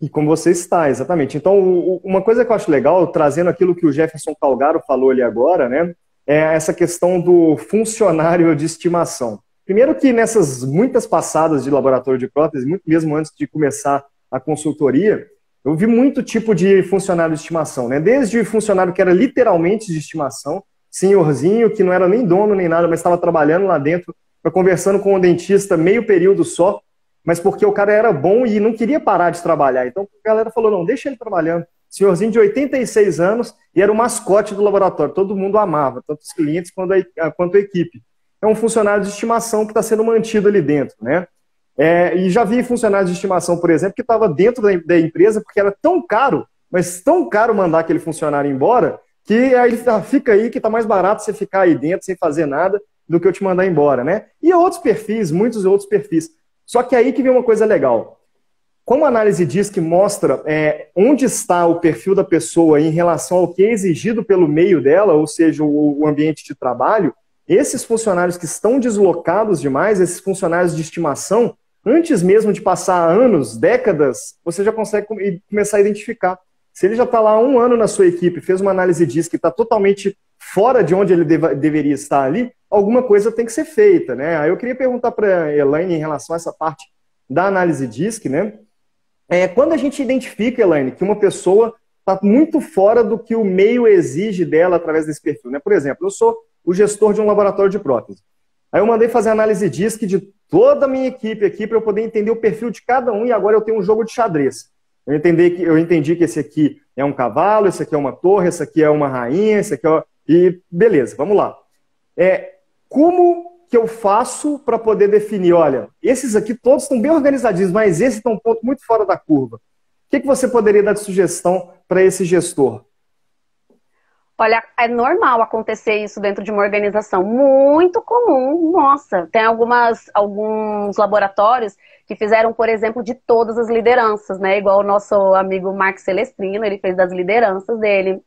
E como você está, exatamente. Então, uma coisa que eu acho legal, trazendo aquilo que o Jefferson Calgaro falou ali agora, né? É essa questão do funcionário de estimação. Primeiro que nessas muitas passadas de laboratório de prótese, muito mesmo antes de começar a consultoria, eu vi muito tipo de funcionário de estimação, né? Desde funcionário que era literalmente de estimação, senhorzinho, que não era nem dono nem nada, mas estava trabalhando lá dentro, conversando com o dentista meio período só, mas porque o cara era bom e não queria parar de trabalhar. Então a galera falou, não, deixa ele trabalhando. Senhorzinho de 86 anos e era o mascote do laboratório, todo mundo amava, tanto os clientes quanto a equipe. É um funcionário de estimação que está sendo mantido ali dentro, né? E já vi funcionários de estimação, por exemplo, que estava dentro da empresa porque era tão caro, mas tão caro mandar aquele funcionário embora, que aí fica aí que está mais barato você ficar aí dentro sem fazer nada do que eu te mandar embora, né? E outros perfis, muitos outros perfis. Só que aí que vem uma coisa legal. Como a análise diz que mostra onde está o perfil da pessoa em relação ao que é exigido pelo meio dela, ou seja, o ambiente de trabalho, esses funcionários que estão deslocados demais, esses funcionários de estimação, antes mesmo de passar anos, décadas, você já consegue começar a identificar. Se ele já está lá há 1 ano na sua equipe, fez uma análise diz que está totalmente fora de onde ele deveria estar ali, alguma coisa tem que ser feita, né? Aí eu queria perguntar para a Elaine em relação a essa parte da análise DISC, né? Quando a gente identifica, Elaine, que uma pessoa está muito fora do que o meio exige dela através desse perfil, né? Por exemplo, eu sou o gestor de um laboratório de prótese. Aí eu mandei fazer análise DISC de toda a minha equipe aqui para eu poder entender o perfil de cada um e agora eu tenho um jogo de xadrez. Eu entendi que esse aqui é um cavalo, esse aqui é uma torre, esse aqui é uma rainha, esse aqui é... E beleza, vamos lá. Como que eu faço para poder definir, olha, esses aqui todos estão bem organizadinhos, mas esse está um ponto muito fora da curva. O que você poderia dar de sugestão para esse gestor? Olha, é normal acontecer isso dentro de uma organização, muito comum. Nossa, tem alguns laboratórios que fizeram, por exemplo, de todas as lideranças, né? Igual o nosso amigo Mark Celestrino, ele fez das lideranças dele.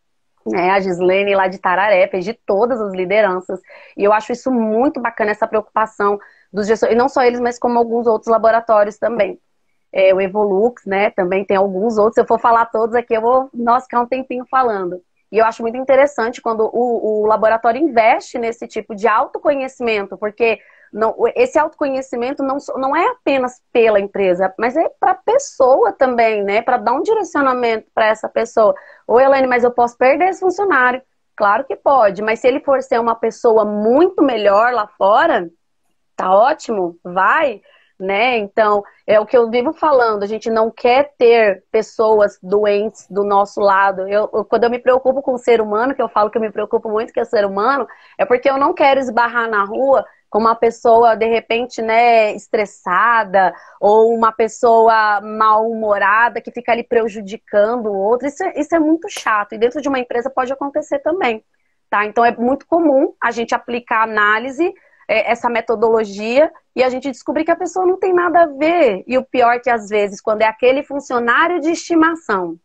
A Gislene lá de Tararé fez de todas as lideranças. E eu acho isso muito bacana, essa preocupação dos gestores. E não só eles, mas como alguns outros laboratórios também. O Evolux, né? Também tem alguns outros. Se eu for falar todos aqui, eu vou, nossa, ficar um tempinho falando. E eu acho muito interessante quando o laboratório investe nesse tipo de autoconhecimento, porque esse autoconhecimento não é apenas pela empresa, mas é para a pessoa também, né? Para dar um direcionamento para essa pessoa. Ô, Elaine, mas eu posso perder esse funcionário? Claro que pode, mas se ele for ser uma pessoa muito melhor lá fora, Tá ótimo? Vai, né? Então, é o que eu vivo falando, a gente não quer ter pessoas doentes do nosso lado. Quando eu me preocupo com o ser humano, que eu falo que eu me preocupo muito com o ser humano, é porque eu não quero esbarrar na rua com uma pessoa, de repente, né, estressada, ou uma pessoa mal-humorada que fica ali prejudicando o outro. Isso é muito chato, e dentro de uma empresa pode acontecer também, tá? Então, é muito comum a gente aplicar análise, essa metodologia, e a gente descobrir que a pessoa não tem nada a ver. E o pior é que, às vezes, quando é aquele funcionário de estimação,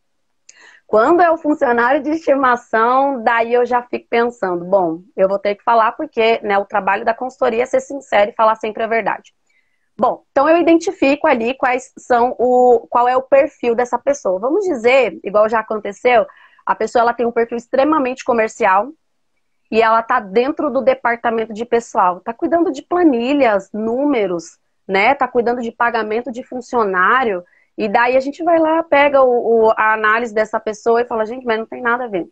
quando é o funcionário de estimação, daí eu já fico pensando, bom, eu vou ter que falar porque, né, o trabalho da consultoria é ser sincero e falar sempre a verdade. Bom, então eu identifico ali qual é o perfil dessa pessoa. Vamos dizer, igual já aconteceu, a pessoa ela tem um perfil extremamente comercial, e ela está dentro do departamento de pessoal, está cuidando de planilhas, números, né? Está cuidando de pagamento de funcionário, e daí a gente vai lá, pega a análise dessa pessoa e fala, gente, mas não tem nada a ver.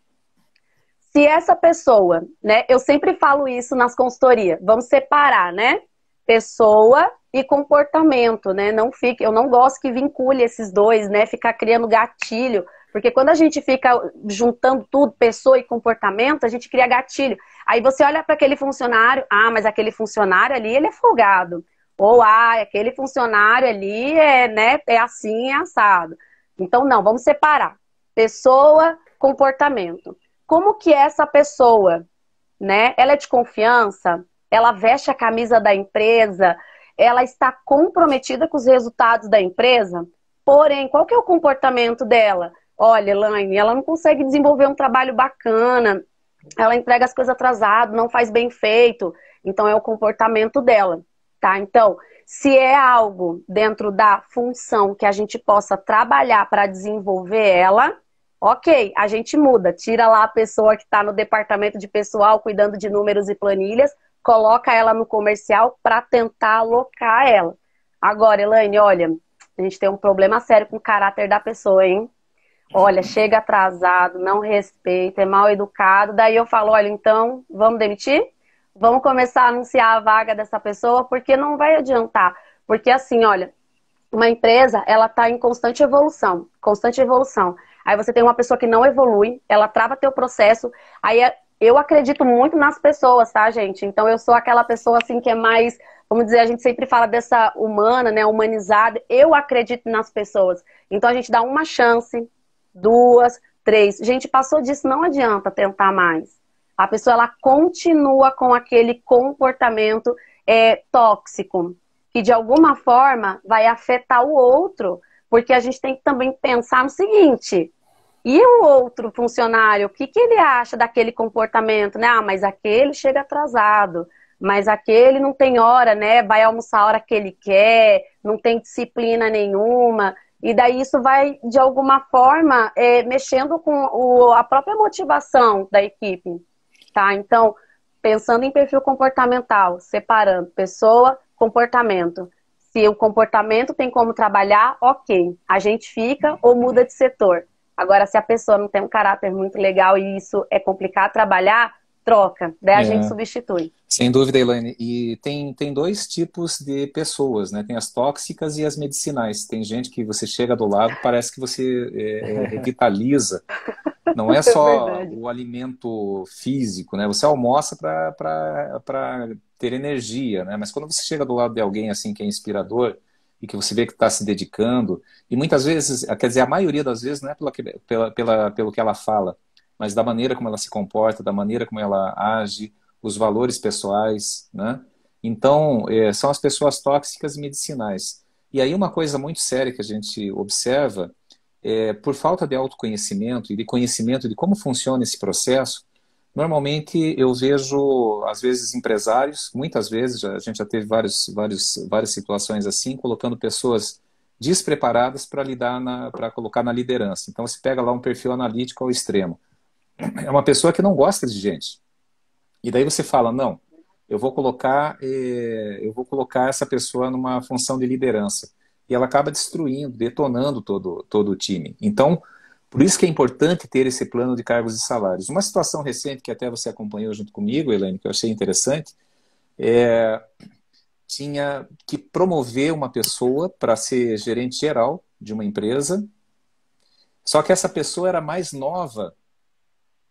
Se essa pessoa, né? Eu sempre falo isso nas consultorias, vamos separar, né? Pessoa e comportamento, né? Eu não gosto que vincule esses dois, né? Ficar criando gatilho. Porque quando a gente fica juntando tudo, pessoa e comportamento, a gente cria gatilho. Aí você olha para aquele funcionário, mas aquele funcionário ali, ele é folgado. Ou, aquele funcionário ali né, é assim, é assado. Então, não, vamos separar. Pessoa, comportamento. Como que é essa pessoa? Né? Ela é de confiança? Ela veste a camisa da empresa? Ela está comprometida com os resultados da empresa? Porém, qual que é o comportamento dela? Olha, Elaine, ela não consegue desenvolver um trabalho bacana, ela entrega as coisas atrasado, não faz bem feito, então é o comportamento dela, tá? Então, se é algo dentro da função que a gente possa trabalhar para desenvolver ela, ok, a gente muda, tira lá a pessoa que está no departamento de pessoal, cuidando de números e planilhas, coloca ela no comercial para tentar alocar ela. Agora, Elaine, olha, a gente tem um problema sério com o caráter da pessoa, hein? Olha, chega atrasado, não respeita, é mal educado. Daí eu falo, olha, então, vamos demitir? Vamos começar a anunciar a vaga dessa pessoa, porque não vai adiantar. Porque assim, olha, uma empresa, ela está em constante evolução, constante evolução. Aí você tem uma pessoa que não evolui, ela trava teu processo. Aí eu acredito muito nas pessoas, tá, gente? Então eu sou aquela pessoa assim que é mais, vamos dizer, a gente sempre fala dessa humana, né, humanizada. Eu acredito nas pessoas. Então a gente dá uma chance, 2, 3. Gente, passou disso, não adianta tentar mais. A pessoa, ela continua com aquele comportamento tóxico, que de alguma forma vai afetar o outro, porque a gente tem que também pensar no seguinte, e o outro funcionário, o que ele acha daquele comportamento, né? Mas aquele chega atrasado, mas aquele não tem hora, né? Vai almoçar a hora que ele quer, não tem disciplina nenhuma. E daí isso vai, de alguma forma, mexendo com a própria motivação da equipe, tá? Então, pensando em perfil comportamental, separando pessoa, comportamento. Se o comportamento tem como trabalhar, ok. A gente fica ou muda de setor. Agora, se a pessoa não tem um caráter muito legal e isso é complicado trabalhar, troca. Daí a gente substitui. Sem dúvida, Elaine. E tem dois tipos de pessoas, né? Tem as tóxicas e as medicinais. Tem gente que você chega do lado, parece que você revitaliza. Não é só o alimento físico, né? Você almoça para ter energia, né? Mas quando você chega do lado de alguém assim que é inspirador e que você vê que está se dedicando, e muitas vezes, quer dizer, a maioria das vezes não é pelo que ela fala, mas da maneira como ela se comporta, da maneira como ela age, os valores pessoais, né? Então, são as pessoas tóxicas e medicinais. E aí uma coisa muito séria que a gente observa, por falta de autoconhecimento e de conhecimento de como funciona esse processo, normalmente eu vejo, às vezes, empresários, muitas vezes, a gente já teve várias situações assim, colocando pessoas despreparadas para colocar na liderança. Então, você pega lá um perfil analítico ao extremo. É uma pessoa que não gosta de gente. E daí você fala, não, eu vou colocar essa pessoa numa função de liderança. E ela acaba destruindo, detonando todo o time. Então, por isso que é importante ter esse plano de cargos e salários. Uma situação recente que até você acompanhou junto comigo, Elaine, que eu achei interessante, tinha que promover uma pessoa para ser gerente geral de uma empresa, só que essa pessoa era mais nova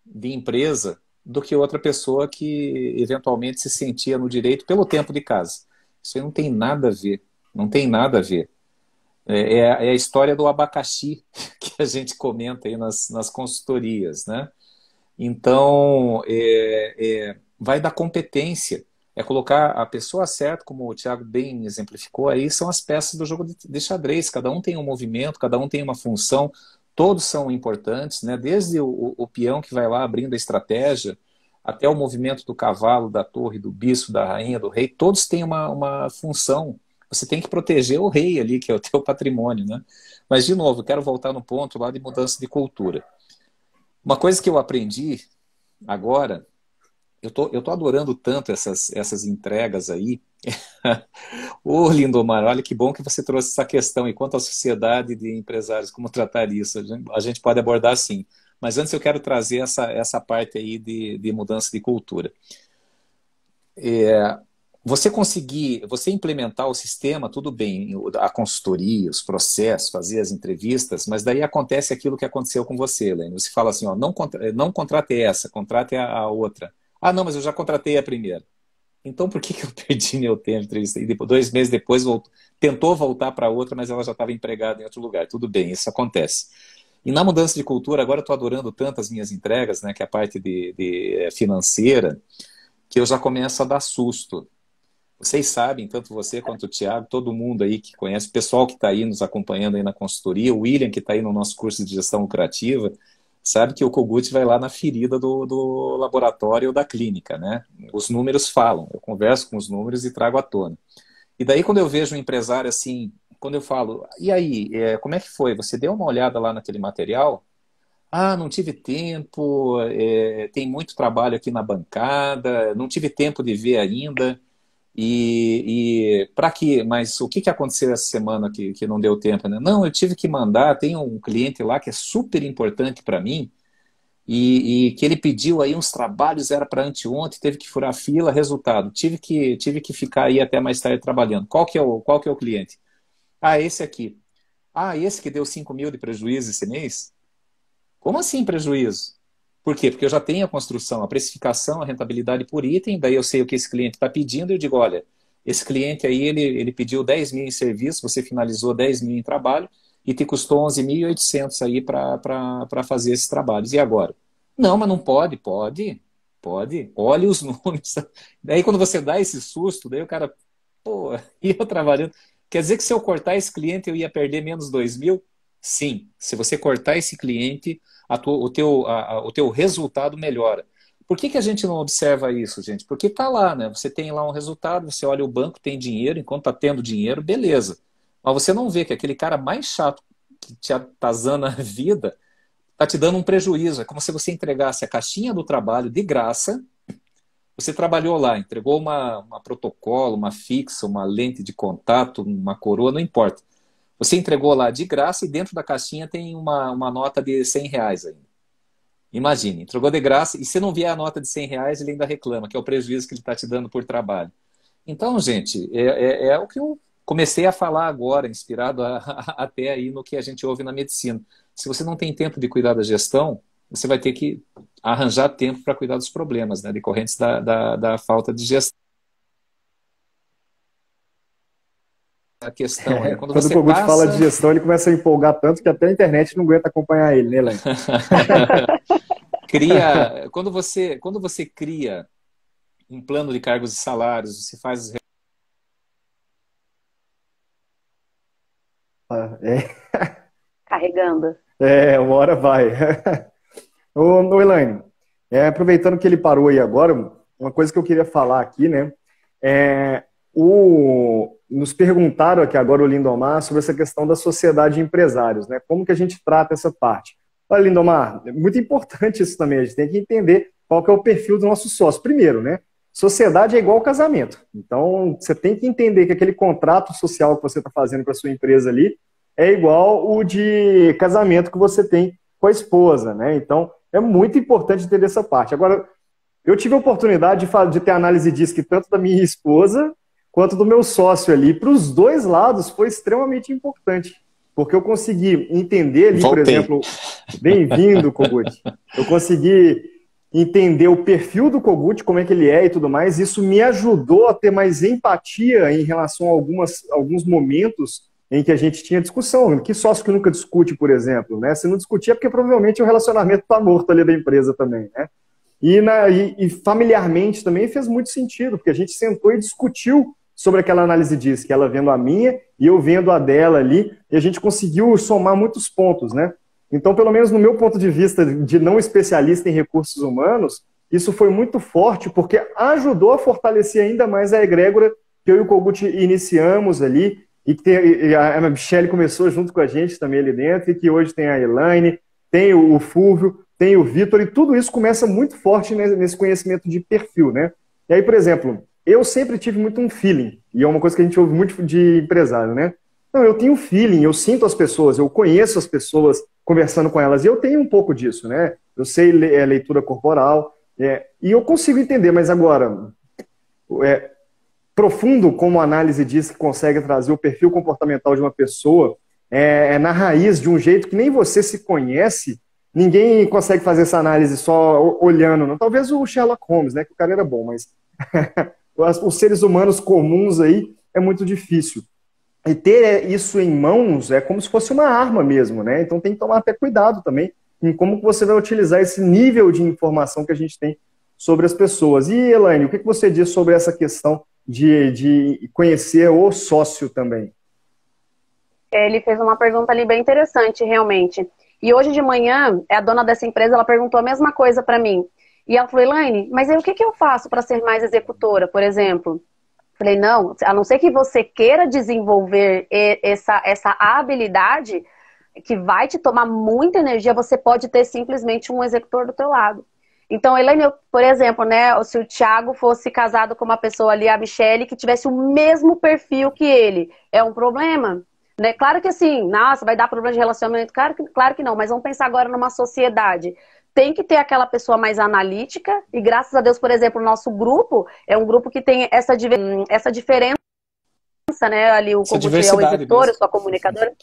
de empresa do que outra pessoa que eventualmente se sentia no direito pelo tempo de casa. Isso aí não tem nada a ver, não tem nada a ver. É a história do abacaxi que a gente comenta aí nas consultorias, né? Então, vai da competência. É colocar a pessoa certa, como o Thiago bem exemplificou aí, são as peças do jogo de xadrez. Cada um tem um movimento, cada um tem uma função, todos são importantes, né? Desde o peão que vai lá abrindo a estratégia, até o movimento do cavalo, da torre, do bispo, da rainha, do rei, todos têm uma função. Você tem que proteger o rei ali, que é o teu patrimônio, né? Mas, de novo, eu quero voltar no ponto lá de mudança de cultura. Uma coisa que eu aprendi agora, eu tô adorando tanto essas entregas aí. Ô, Lindomar, olha que bom que você trouxe essa questão. E quanto à sociedade de empresários, como tratar isso? A gente pode abordar sim. Mas antes eu quero trazer essa parte aí de mudança de cultura. Você implementar o sistema, tudo bem, a consultoria, os processos, fazer as entrevistas, mas daí acontece aquilo que aconteceu com você, Helene. Você fala assim, ó, não contrate essa, contrate a outra. Ah, não, mas eu já contratei a primeira. Então por que eu perdi meu tempo? E depois, 2 meses depois tentou voltar para outra, mas ela já estava empregada em outro lugar. Tudo bem, isso acontece. E na mudança de cultura, agora eu estou adorando tanto as minhas entregas, né, que é a parte de financeira, que eu já começo a dar susto. Vocês sabem, tanto você quanto o Thiago, todo mundo aí que conhece, o pessoal que está aí nos acompanhando aí na consultoria, o William que está aí no nosso curso de gestão lucrativa, sabe que o Kogut vai lá na ferida do laboratório ou da clínica, né? Os números falam, eu converso com os números e trago à tona. E daí quando eu vejo um empresário assim, quando eu falo, e aí, como é que foi? Você deu uma olhada lá naquele material? Ah, não tive tempo, tem muito trabalho aqui na bancada, não tive tempo de ver ainda. E para quê? Mas o que aconteceu essa semana que não deu tempo, né? Não, eu tive que mandar, tem um cliente lá que é super importante para mim e que ele pediu aí uns trabalhos, era para anteontem, teve que furar fila, resultado, tive que ficar aí até mais tarde trabalhando. Qual que é o cliente? Ah, esse aqui. Ah, esse que deu 5 mil de prejuízo esse mês? Como assim prejuízo? Por quê? Porque eu já tenho a construção, a precificação, a rentabilidade por item, daí eu sei o que esse cliente está pedindo e eu digo, olha, esse cliente aí, ele pediu 10 mil em serviço, você finalizou 10 mil em trabalho e te custou 11.800 aí para fazer esses trabalhos. E agora? Não, mas não pode. Pode. Olhe os números. Daí quando você dá esse susto, daí o cara, pô, e eu trabalhando. Quer dizer que se eu cortar esse cliente eu ia perder menos 2 mil? Sim, se você cortar esse cliente, o teu resultado melhora. Por que a gente não observa isso, gente? Porque está lá, né? Você tem lá um resultado, você olha o banco, tem dinheiro, enquanto está tendo dinheiro, beleza. Mas você não vê que aquele cara mais chato que te atazana a vida está te dando um prejuízo. É como se você entregasse a caixinha do trabalho de graça. Você trabalhou lá, entregou uma protocolo, uma fixa, uma lente de contato, uma coroa, não importa. Você entregou lá de graça e dentro da caixinha tem uma nota de R$ 100 ainda. Imagine, entregou de graça e se não vier a nota de R$ 100, ele ainda reclama, que é o prejuízo que ele está te dando por trabalho. Então, gente, é o que eu comecei a falar agora, inspirado até aí no que a gente ouve na medicina. Se você não tem tempo de cuidar da gestão, você vai ter que arranjar tempo para cuidar dos problemas, né, decorrentes da falta de gestão. A questão é quando Quando o você Kogut passa... fala de gestão, ele começa a empolgar tanto que até a internet não aguenta acompanhar ele, né, Helene? Quando você cria um plano de cargos e salários, você faz... Carregando. Uma hora vai. Ô Elaine, aproveitando que ele parou aí agora, uma coisa que eu queria falar aqui, né? Nos perguntaram aqui agora o Lindomar sobre essa questão da sociedade de empresários, né? Como que a gente trata essa parte? Olha, Lindomar, é muito importante isso também, a gente tem que entender qual que é o perfil do nosso sócio. Primeiro, né? Sociedade é igual casamento. Então, você tem que entender que aquele contrato social que você está fazendo para a sua empresa ali é igual o de casamento que você tem com a esposa, né? Então, é muito importante entender essa parte. Agora, eu tive a oportunidade de ter análise disso tanto da minha esposa quanto do meu sócio ali. Para os dois lados foi extremamente importante, porque eu consegui entender ali, por exemplo, bem-vindo, Kogut. Eu consegui entender o perfil do Kogut, como é que ele é e tudo mais. Isso me ajudou a ter mais empatia em relação a alguns momentos em que a gente tinha discussão. Que sócio que nunca discute, por exemplo, né? Se não discutir é porque provavelmente o relacionamento está morto ali da empresa também, né? E familiarmente também fez muito sentido, porque a gente sentou e discutiu sobre aquela análise DISC, ela vendo a minha e eu vendo a dela ali, e a gente conseguiu somar muitos pontos, né? Então, pelo menos no meu ponto de vista de não especialista em recursos humanos, isso foi muito forte, porque ajudou a fortalecer ainda mais a egrégora que eu e o Kogut iniciamos ali, e a Michelle começou junto com a gente também ali dentro, e que hoje tem a Elaine, tem o Fúvio, tem o Vitor, e tudo isso começa muito forte nesse conhecimento de perfil, né? E aí, por exemplo, eu sempre tive muito um feeling, e é uma coisa que a gente ouve muito de empresário, né? Não, eu tenho feeling, eu sinto as pessoas, eu conheço as pessoas conversando com elas, e eu tenho um pouco disso, né? Eu sei leitura corporal, e eu consigo entender, mas agora, profundo como a análise diz que consegue trazer o perfil comportamental de uma pessoa, na raiz, de um jeito que nem você se conhece, ninguém consegue fazer essa análise só olhando, não. Talvez o Sherlock Holmes, né? Que o cara era bom, mas os seres humanos comuns aí é muito difícil. E ter isso em mãos é como se fosse uma arma mesmo, né? Então tem que tomar até cuidado também em como você vai utilizar esse nível de informação que a gente tem sobre as pessoas. E, Elaine, o que você diz sobre essa questão de conhecer o sócio também? Ele fez uma pergunta ali bem interessante, realmente. E hoje de manhã, a dona dessa empresa, ela perguntou a mesma coisa para mim. E ela falou, Elaine, mas aí o que eu faço para ser mais executora, por exemplo? Falei, não, a não ser que você queira desenvolver essa habilidade que vai te tomar muita energia, você pode ter simplesmente um executor do teu lado. Então, Elaine, por exemplo, né, se o Thiago fosse casado com uma pessoa ali, a Michelle, que tivesse o mesmo perfil que ele, é um problema? Né? Claro que assim, nossa, vai dar problema de relacionamento, claro que não, mas vamos pensar agora numa sociedade. Tem que ter aquela pessoa mais analítica, e graças a Deus, por exemplo, o nosso grupo é um grupo que tem essa diferença, né? Ali o Kogut é o executor, eu sou a comunicadora.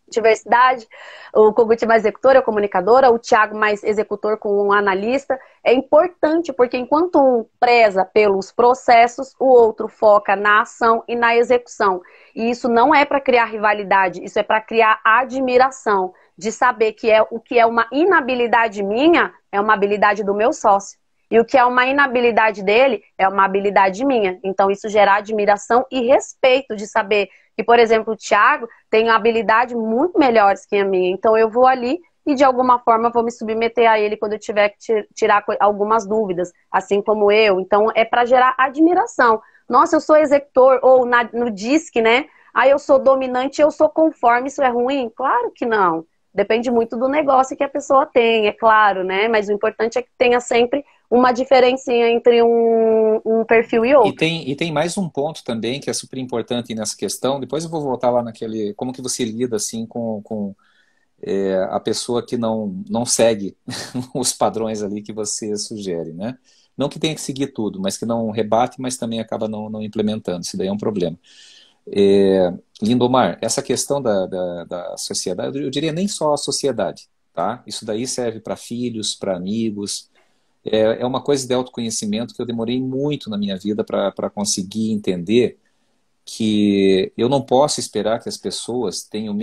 Diversidade, o Kogut mais executor, é comunicadora, o Thiago mais executor com um analista. É importante, porque enquanto um preza pelos processos, o outro foca na ação e na execução. E isso não é para criar rivalidade, isso é para criar admiração, de saber que o que é uma inabilidade minha, é uma habilidade do meu sócio. E o que é uma inabilidade dele, é uma habilidade minha. Então isso gera admiração e respeito de saber que, por exemplo, o Thiago tem habilidades muito melhores que a minha. Então eu vou ali e de alguma forma vou me submeter a ele quando eu tiver que tirar algumas dúvidas, assim como eu. Então é para gerar admiração. Nossa, eu sou executor, ou no DISC, né? Ah, eu sou dominante, eu sou conforme, isso é ruim? Claro que não. Depende muito do negócio que a pessoa tem, é claro, né? Mas o importante é que tenha sempre uma diferencinha entre um perfil e outro. E tem mais um ponto também que é super importante nessa questão. Depois eu vou voltar lá naquele... Como que você lida assim com a pessoa que não segue os padrões ali que você sugere, né? Não que tenha que seguir tudo, mas que não rebate, mas também acaba não implementando. Isso daí é um problema. Lindomar, essa questão da sociedade, eu diria nem só a sociedade, tá? Isso daí serve para filhos, para amigos. É uma coisa de autoconhecimento que eu demorei muito na minha vida para conseguir entender que eu não posso esperar que as pessoas tenham o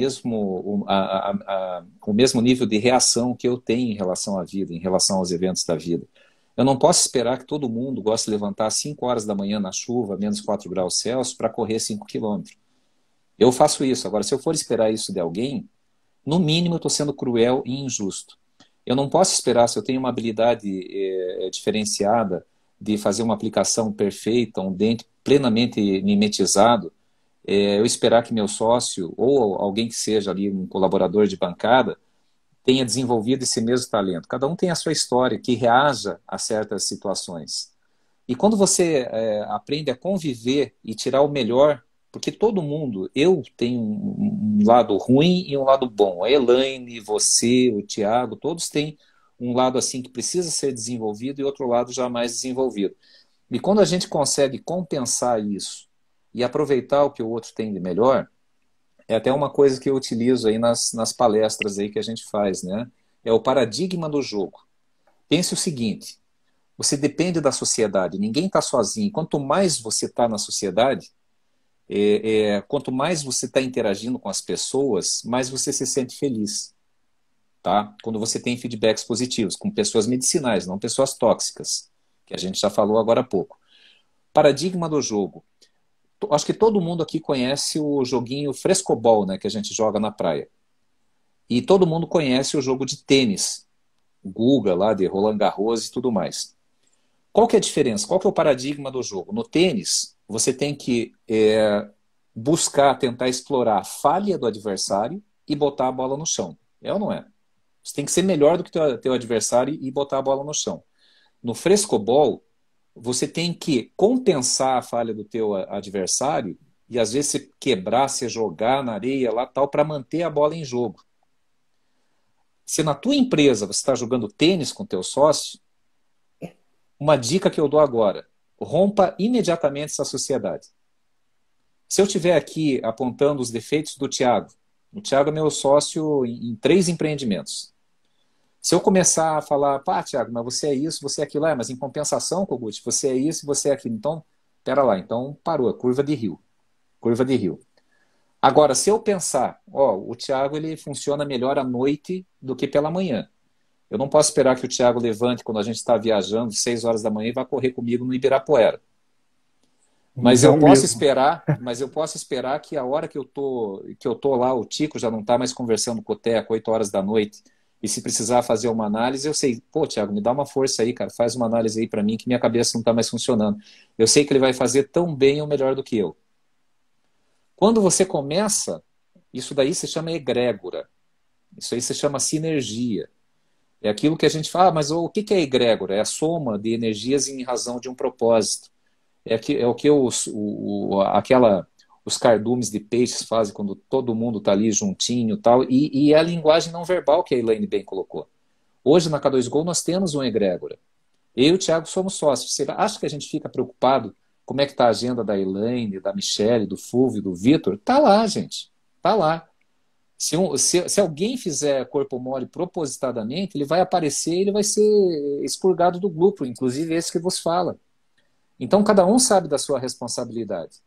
mesmo nível de reação que eu tenho em relação à vida, em relação aos eventos da vida. Eu não posso esperar que todo mundo goste de levantar às 5 horas da manhã na chuva, menos 4 graus Celsius, para correr 5 quilômetros. Eu faço isso. Agora, se eu for esperar isso de alguém, no mínimo eu estou sendo cruel e injusto. Eu não posso esperar, se eu tenho uma habilidade diferenciada de fazer uma aplicação perfeita, um dente plenamente mimetizado, eu esperar que meu sócio ou alguém que seja ali um colaborador de bancada tenha desenvolvido esse mesmo talento. Cada um tem a sua história, que reaja a certas situações. E quando você aprende a conviver e tirar o melhor, porque todo mundo, eu tenho um lado ruim e um lado bom. A Elaine, você, o Thiago, todos têm um lado assim que precisa ser desenvolvido e outro lado já mais desenvolvido. E quando a gente consegue compensar isso e aproveitar o que o outro tem de melhor, é até uma coisa que eu utilizo aí nas palestras aí que a gente faz, né? É o paradigma do jogo. Pense o seguinte, você depende da sociedade, ninguém está sozinho. Quanto mais você está na sociedade, quanto mais você está interagindo com as pessoas, mais você se sente feliz, tá? Quando você tem feedbacks positivos, com pessoas medicinais, não pessoas tóxicas, que a gente já falou agora há pouco. Paradigma do jogo. Acho que todo mundo aqui conhece o joguinho frescobol, né, que a gente joga na praia. E todo mundo conhece o jogo de tênis, Guga lá, de Roland Garros e tudo mais. Qual que é a diferença? Qual que é o paradigma do jogo? No tênis, você tem que buscar, tentar explorar a falha do adversário e botar a bola no chão. É ou não é? Você tem que ser melhor do que teu adversário e botar a bola no chão. No frescobol, você tem que compensar a falha do teu adversário e às vezes você quebrar, você jogar na areia lá tal para manter a bola em jogo. Se na tua empresa você está jogando tênis com teu sócio, uma dica que eu dou agora, rompa imediatamente essa sociedade. Se eu estiver aqui apontando os defeitos do Thiago, o Thiago é meu sócio em 3 empreendimentos. Se eu começar a falar, pá, Thiago, mas você é isso, você é aquilo, mas em compensação, Kogut, você é isso, você é aquilo. Então, pera lá, então parou, é curva de rio. Curva de rio. Agora, se eu pensar, o Thiago ele funciona melhor à noite do que pela manhã. Eu não posso esperar que o Thiago levante quando a gente está viajando, 6 horas da manhã, e vá correr comigo no Ibirapuera. Mas eu posso esperar que a hora que eu tô lá, o Tico já não está mais conversando com o Teco, 8 horas da noite, e se precisar fazer uma análise, eu sei, pô, Thiago, me dá uma força aí, cara, faz uma análise aí para mim que minha cabeça não está mais funcionando. Eu sei que ele vai fazer tão bem ou melhor do que eu. Quando você começa, isso daí se chama egrégora. Isso aí se chama sinergia. É aquilo que a gente fala, mas o que é egrégora? É a soma de energias em razão de um propósito. É o que os cardumes de peixes fazem quando todo mundo está ali juntinho tal, e é a linguagem não verbal que a Elaine bem colocou. Hoje na K2Go nós temos um egrégora. Eu e o Thiago somos sócios. Você acha que a gente fica preocupado como é que está a agenda da Elaine, da Michelle, do Fulvio, do Vitor? Tá lá, gente. Tá lá. Se alguém fizer corpo mole propositadamente, ele vai aparecer e ele vai ser expurgado do grupo, inclusive esse que vos fala. Então, cada um sabe da sua responsabilidade.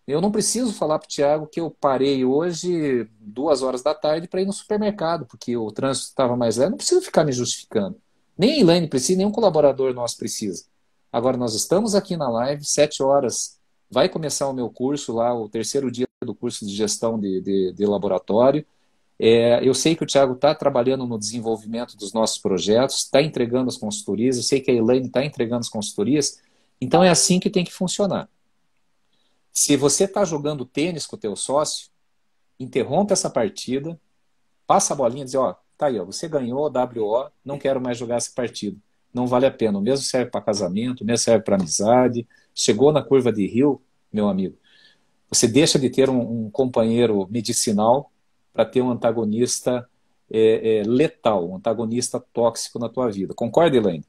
Eu não preciso falar para o Thiago que eu parei hoje 2 horas da tarde para ir no supermercado, porque o trânsito estava mais leve. Não preciso ficar me justificando. Nem a Elaine precisa, nem um colaborador nosso precisa. Agora, nós estamos aqui na live, 7 horas. Vai começar o meu curso lá, o 3º dia do curso de gestão de laboratório. Eu sei que o Thiago está trabalhando no desenvolvimento dos nossos projetos, está entregando as consultorias, eu sei que a Elaine está entregando as consultorias. Então é assim que tem que funcionar. Se você está jogando tênis com o teu sócio, interrompe essa partida, passa a bolinha e diz, tá aí, você ganhou WO, não quero mais jogar essa partida. Não vale a pena. O mesmo serve para casamento, o mesmo serve para amizade. Chegou na curva de rio, meu amigo, você deixa de ter um companheiro medicinal para ter um antagonista letal, um antagonista tóxico na tua vida. Concorda, Elaine?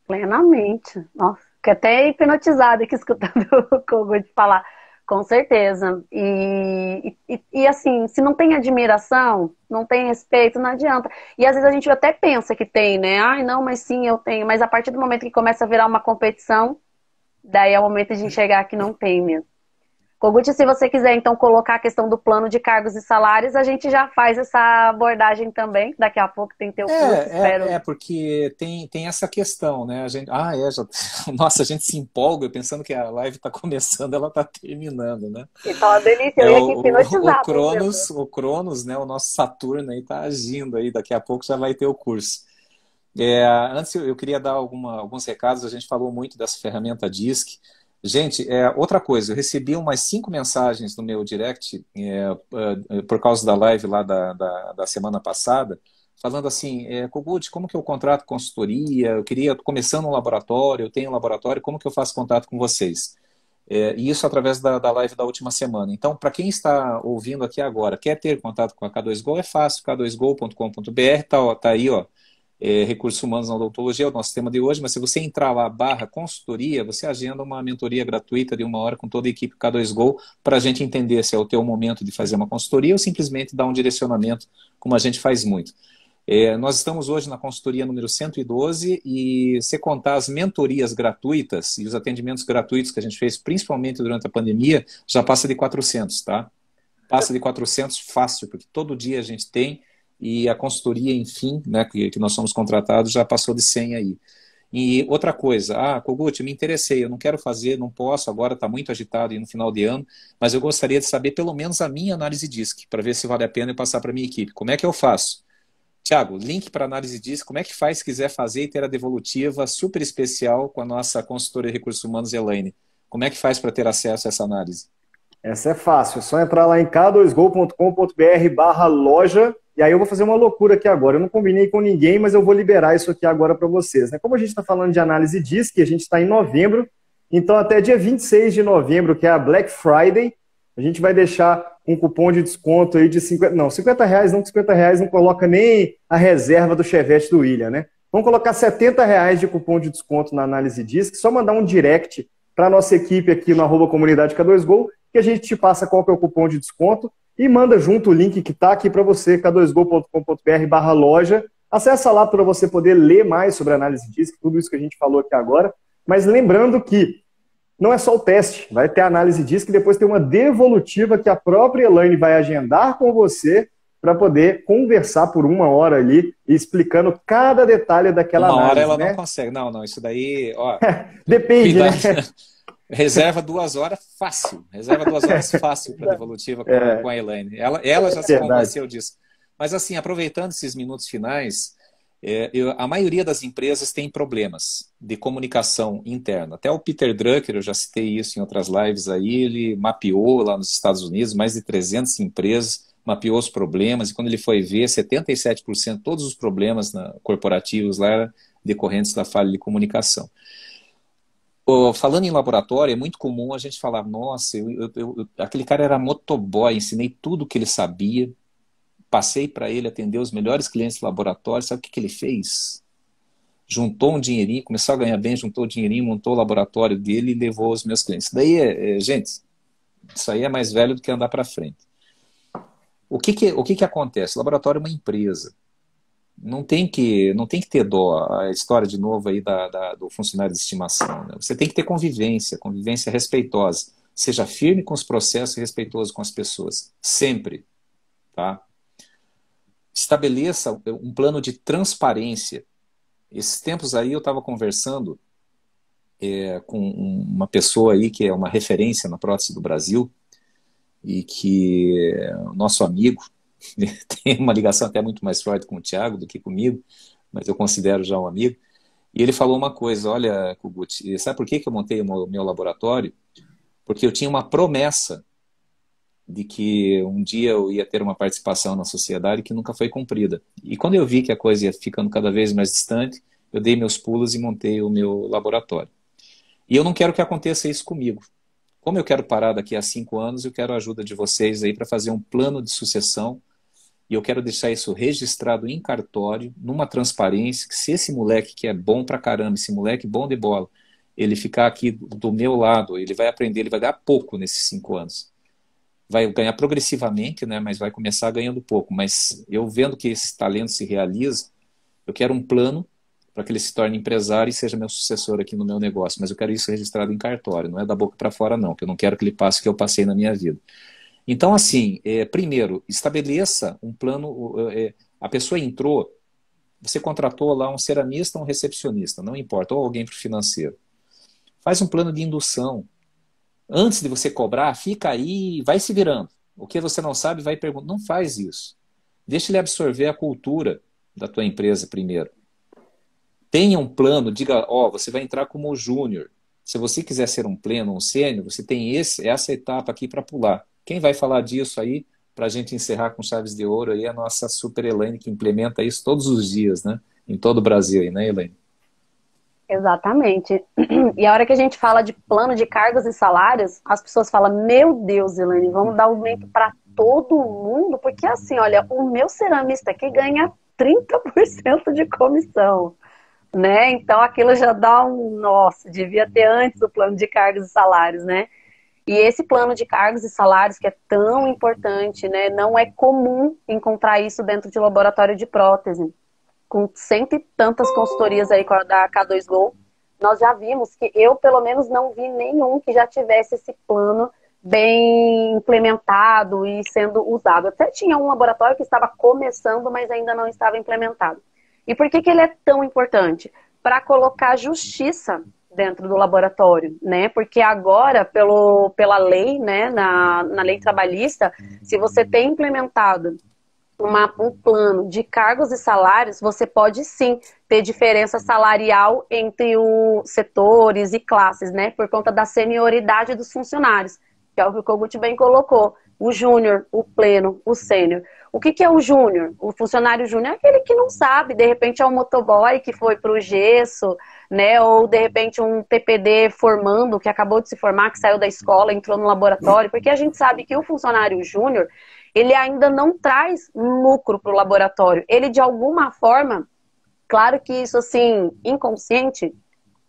Plenamente. Nossa, fiquei até hipnotizada aqui escutando o Kogut falar. Com certeza. E assim, se não tem admiração, não tem respeito, não adianta. E às vezes a gente até pensa que tem, né? Ai, não, mas sim, eu tenho. Mas a partir do momento que começa a virar uma competição, daí é o momento de enxergar que não tem mesmo. Kogut, se você quiser então colocar a questão do plano de cargos e salários, a gente já faz essa abordagem também. Daqui a pouco tem teu curso, espero. Porque tem essa questão, né? A gente, nossa, a gente se empolga pensando que a live está começando, ela está terminando, né? Então, a delícia, eu ia aqui hipnotizar. O Cronos, né? O nosso Saturno aí está agindo aí, daqui a pouco já vai ter o curso. Antes eu queria dar alguns recados, a gente falou muito dessa ferramenta DISC. Gente, outra coisa, eu recebi umas 5 mensagens no meu direct por causa da live lá da semana passada, falando assim, Kogut, como que eu contrato consultoria? Eu queria, começando um laboratório, eu tenho um laboratório, como que eu faço contato com vocês? E isso através da live da última semana. Então, para quem está ouvindo aqui agora, quer ter contato com a K2Go, é fácil, k2go.com.br, tá aí, Recursos Humanos na Odontologia, é o nosso tema de hoje, mas se você entrar lá, /consultoria, você agenda uma mentoria gratuita de 1 hora com toda a equipe K2Go para a gente entender se é o teu momento de fazer uma consultoria ou simplesmente dar um direcionamento, como a gente faz muito. Nós estamos hoje na consultoria número 112 e se contar as mentorias gratuitas e os atendimentos gratuitos que a gente fez, principalmente durante a pandemia, já passa de 400, tá? Passa de 400 fácil, porque todo dia a gente tem. E a consultoria, enfim, né, que nós somos contratados, já passou de 100 aí. E outra coisa, Kogut, me interessei, eu não quero fazer, não posso, agora está muito agitado e no final de ano, mas eu gostaria de saber pelo menos a minha análise DISC, para ver se vale a pena eu passar para a minha equipe. Como é que eu faço? Tiago, link para análise DISC, como é que faz se quiser fazer e ter a devolutiva super especial com a nossa consultora de recursos humanos, Elaine? Como é que faz para ter acesso a essa análise? Essa é fácil, é só entrar lá em k2go.com.br/loja. E aí eu vou fazer uma loucura aqui agora. Eu não combinei com ninguém, mas eu vou liberar isso aqui agora para vocês, né? Como a gente está falando de análise DISC, a gente está em novembro, então até dia 26 de novembro, que é a Black Friday, a gente vai deixar um cupom de desconto aí de 50... Não, 50 reais não, 50 reais não coloca nem a reserva do Chevette do William, né? Vamos colocar 70 reais de cupom de desconto na análise DISC, só mandar um direct para a nossa equipe aqui no @comunidade K2Go, que a gente te passa qual que é o cupom de desconto e manda junto o link que está aqui para você, k2go.com.br/loja. Acessa lá para você poder ler mais sobre a análise DISC, tudo isso que a gente falou aqui agora. Mas lembrando que não é só o teste, vai ter a análise DISC e depois tem uma devolutiva que a própria Elaine vai agendar com você para poder conversar por 1 hora ali, explicando cada detalhe daquela análise. 1 hora ela né? não consegue. Não, isso daí, ó. Depende, cuidado. né? Reserva 2 horas fácil. Reserva 2 horas fácil para devolutiva com a Elaine. Ela já se convenceu disso. Mas assim, aproveitando esses minutos finais, a maioria das empresas tem problemas de comunicação interna. Até o Peter Drucker, eu já citei isso em outras lives aí, ele mapeou lá nos Estados Unidos mais de 300 empresas, mapeou os problemas, e quando ele foi ver, 77% todos os problemas corporativos lá eram decorrentes da falha de comunicação. Falando em laboratório, é muito comum a gente falar, nossa, aquele cara era motoboy, ensinei tudo que ele sabia, passei para ele atender os melhores clientes do laboratório, sabe o que ele fez? Juntou um dinheirinho, começou a ganhar bem, juntou o dinheirinho, montou o laboratório dele e levou os meus clientes. Daí, gente, isso aí é mais velho do que andar para frente. O que acontece? O laboratório é uma empresa. Não tem que ter dó, a história de novo aí do funcionário de estimação. Né? Você tem que ter convivência respeitosa. Seja firme com os processos e respeitoso com as pessoas. Sempre. Tá? Estabeleça um plano de transparência. Esses tempos aí eu estava conversando com uma pessoa aí que é uma referência na prótese do Brasil e que é o nosso amigo, tem uma ligação até muito mais forte com o Thiago do que comigo, mas eu considero já um amigo. E ele falou uma coisa, olha, Kogut, sabe por que eu montei o meu laboratório? Porque eu tinha uma promessa de que um dia eu ia ter uma participação na sociedade que nunca foi cumprida. E quando eu vi que a coisa ia ficando cada vez mais distante, eu dei meus pulos e montei o meu laboratório. E eu não quero que aconteça isso comigo. Como eu quero parar daqui a 5 anos, eu quero a ajuda de vocês aí para fazer um plano de sucessão. E eu quero deixar isso registrado em cartório, numa transparência, que se esse moleque que é bom pra caramba, esse moleque bom de bola, ele ficar aqui do meu lado, ele vai aprender, ele vai ganhar pouco nesses 5 anos. Vai ganhar progressivamente, né, mas vai começar ganhando pouco. Mas eu vendo que esse talento se realiza, eu quero um plano para que ele se torne empresário e seja meu sucessor aqui no meu negócio. Mas eu quero isso registrado em cartório, não é da boca para fora não, que eu não quero que ele passe o que eu passei na minha vida. Então, assim, primeiro, estabeleça um plano. A pessoa entrou, você contratou lá um ceramista, um recepcionista, não importa, ou alguém para o financeiro. Faz um plano de indução. Antes de você cobrar, fica aí, vai se virando. O que você não sabe, vai perguntar. Não faz isso. Deixa ele absorver a cultura da tua empresa primeiro. Tenha um plano, diga, você vai entrar como júnior. Se você quiser ser um pleno, um sênior, você tem essa etapa aqui para pular. Quem vai falar disso aí, para a gente encerrar com chaves de ouro, aí é a nossa super Elaine, que implementa isso todos os dias, né? Em todo o Brasil, aí, né, Elaine? Exatamente. E a hora que a gente fala de plano de cargos e salários, as pessoas falam, meu Deus, Elaine, vamos dar aumento para todo mundo? Porque assim, olha, o meu ceramista aqui ganha 30% de comissão, né? Então aquilo já dá nossa, devia ter antes o plano de cargos e salários, né? E esse plano de cargos e salários que é tão importante, né? Não é comum encontrar isso dentro de laboratório de prótese. Com cento e tantas consultorias aí da K2Go, nós já vimos que eu, pelo menos, não vi nenhum que já tivesse esse plano bem implementado e sendo usado. Até tinha um laboratório que estava começando, mas ainda não estava implementado. E por que ele é tão importante? Para colocar justiça dentro do laboratório, né? Porque agora, pela lei, né, na lei trabalhista, se você tem implementado um plano de cargos e salários, você pode sim ter diferença salarial entre os setores e classes, né? Por conta da senioridade dos funcionários, que é o que o Kogut bem colocou. O júnior, o pleno, o sênior. O que é o júnior? O funcionário júnior é aquele que não sabe, de repente é um motoboy que foi para o gesso, né? Ou de repente um TPD formando, que acabou de se formar, que saiu da escola, entrou no laboratório, porque a gente sabe que o funcionário júnior, ele ainda não traz lucro para o laboratório. Ele, de alguma forma, claro que isso, assim, inconsciente,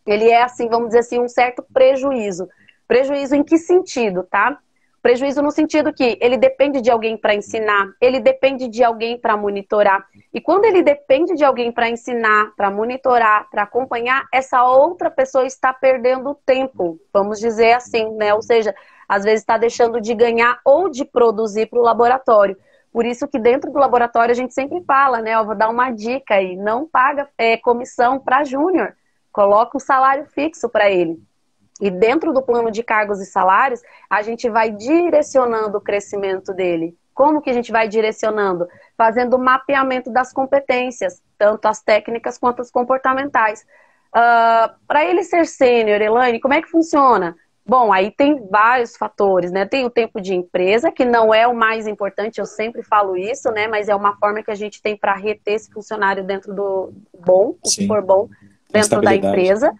ele é, assim, vamos dizer assim, um certo prejuízo. Prejuízo em que sentido, tá? Prejuízo no sentido que ele depende de alguém para ensinar, ele depende de alguém para monitorar. E quando ele depende de alguém para ensinar, para monitorar, para acompanhar, essa outra pessoa está perdendo tempo, vamos dizer assim, né? Ou seja, às vezes está deixando de ganhar ou de produzir para o laboratório. Por isso que dentro do laboratório a gente sempre fala, né? Eu vou dar uma dica aí, não paga comissão para júnior, coloca um salário fixo para ele. E dentro do plano de cargos e salários, a gente vai direcionando o crescimento dele. Como que a gente vai direcionando? Fazendo o mapeamento das competências, tanto as técnicas quanto as comportamentais. Para ele ser sênior, Elaine, como é que funciona? Bom, aí tem vários fatores, né? Tem o tempo de empresa, que não é o mais importante, eu sempre falo isso, né? Mas é uma forma que a gente tem para reter esse funcionário dentro do bom, o que for bom, dentro da empresa.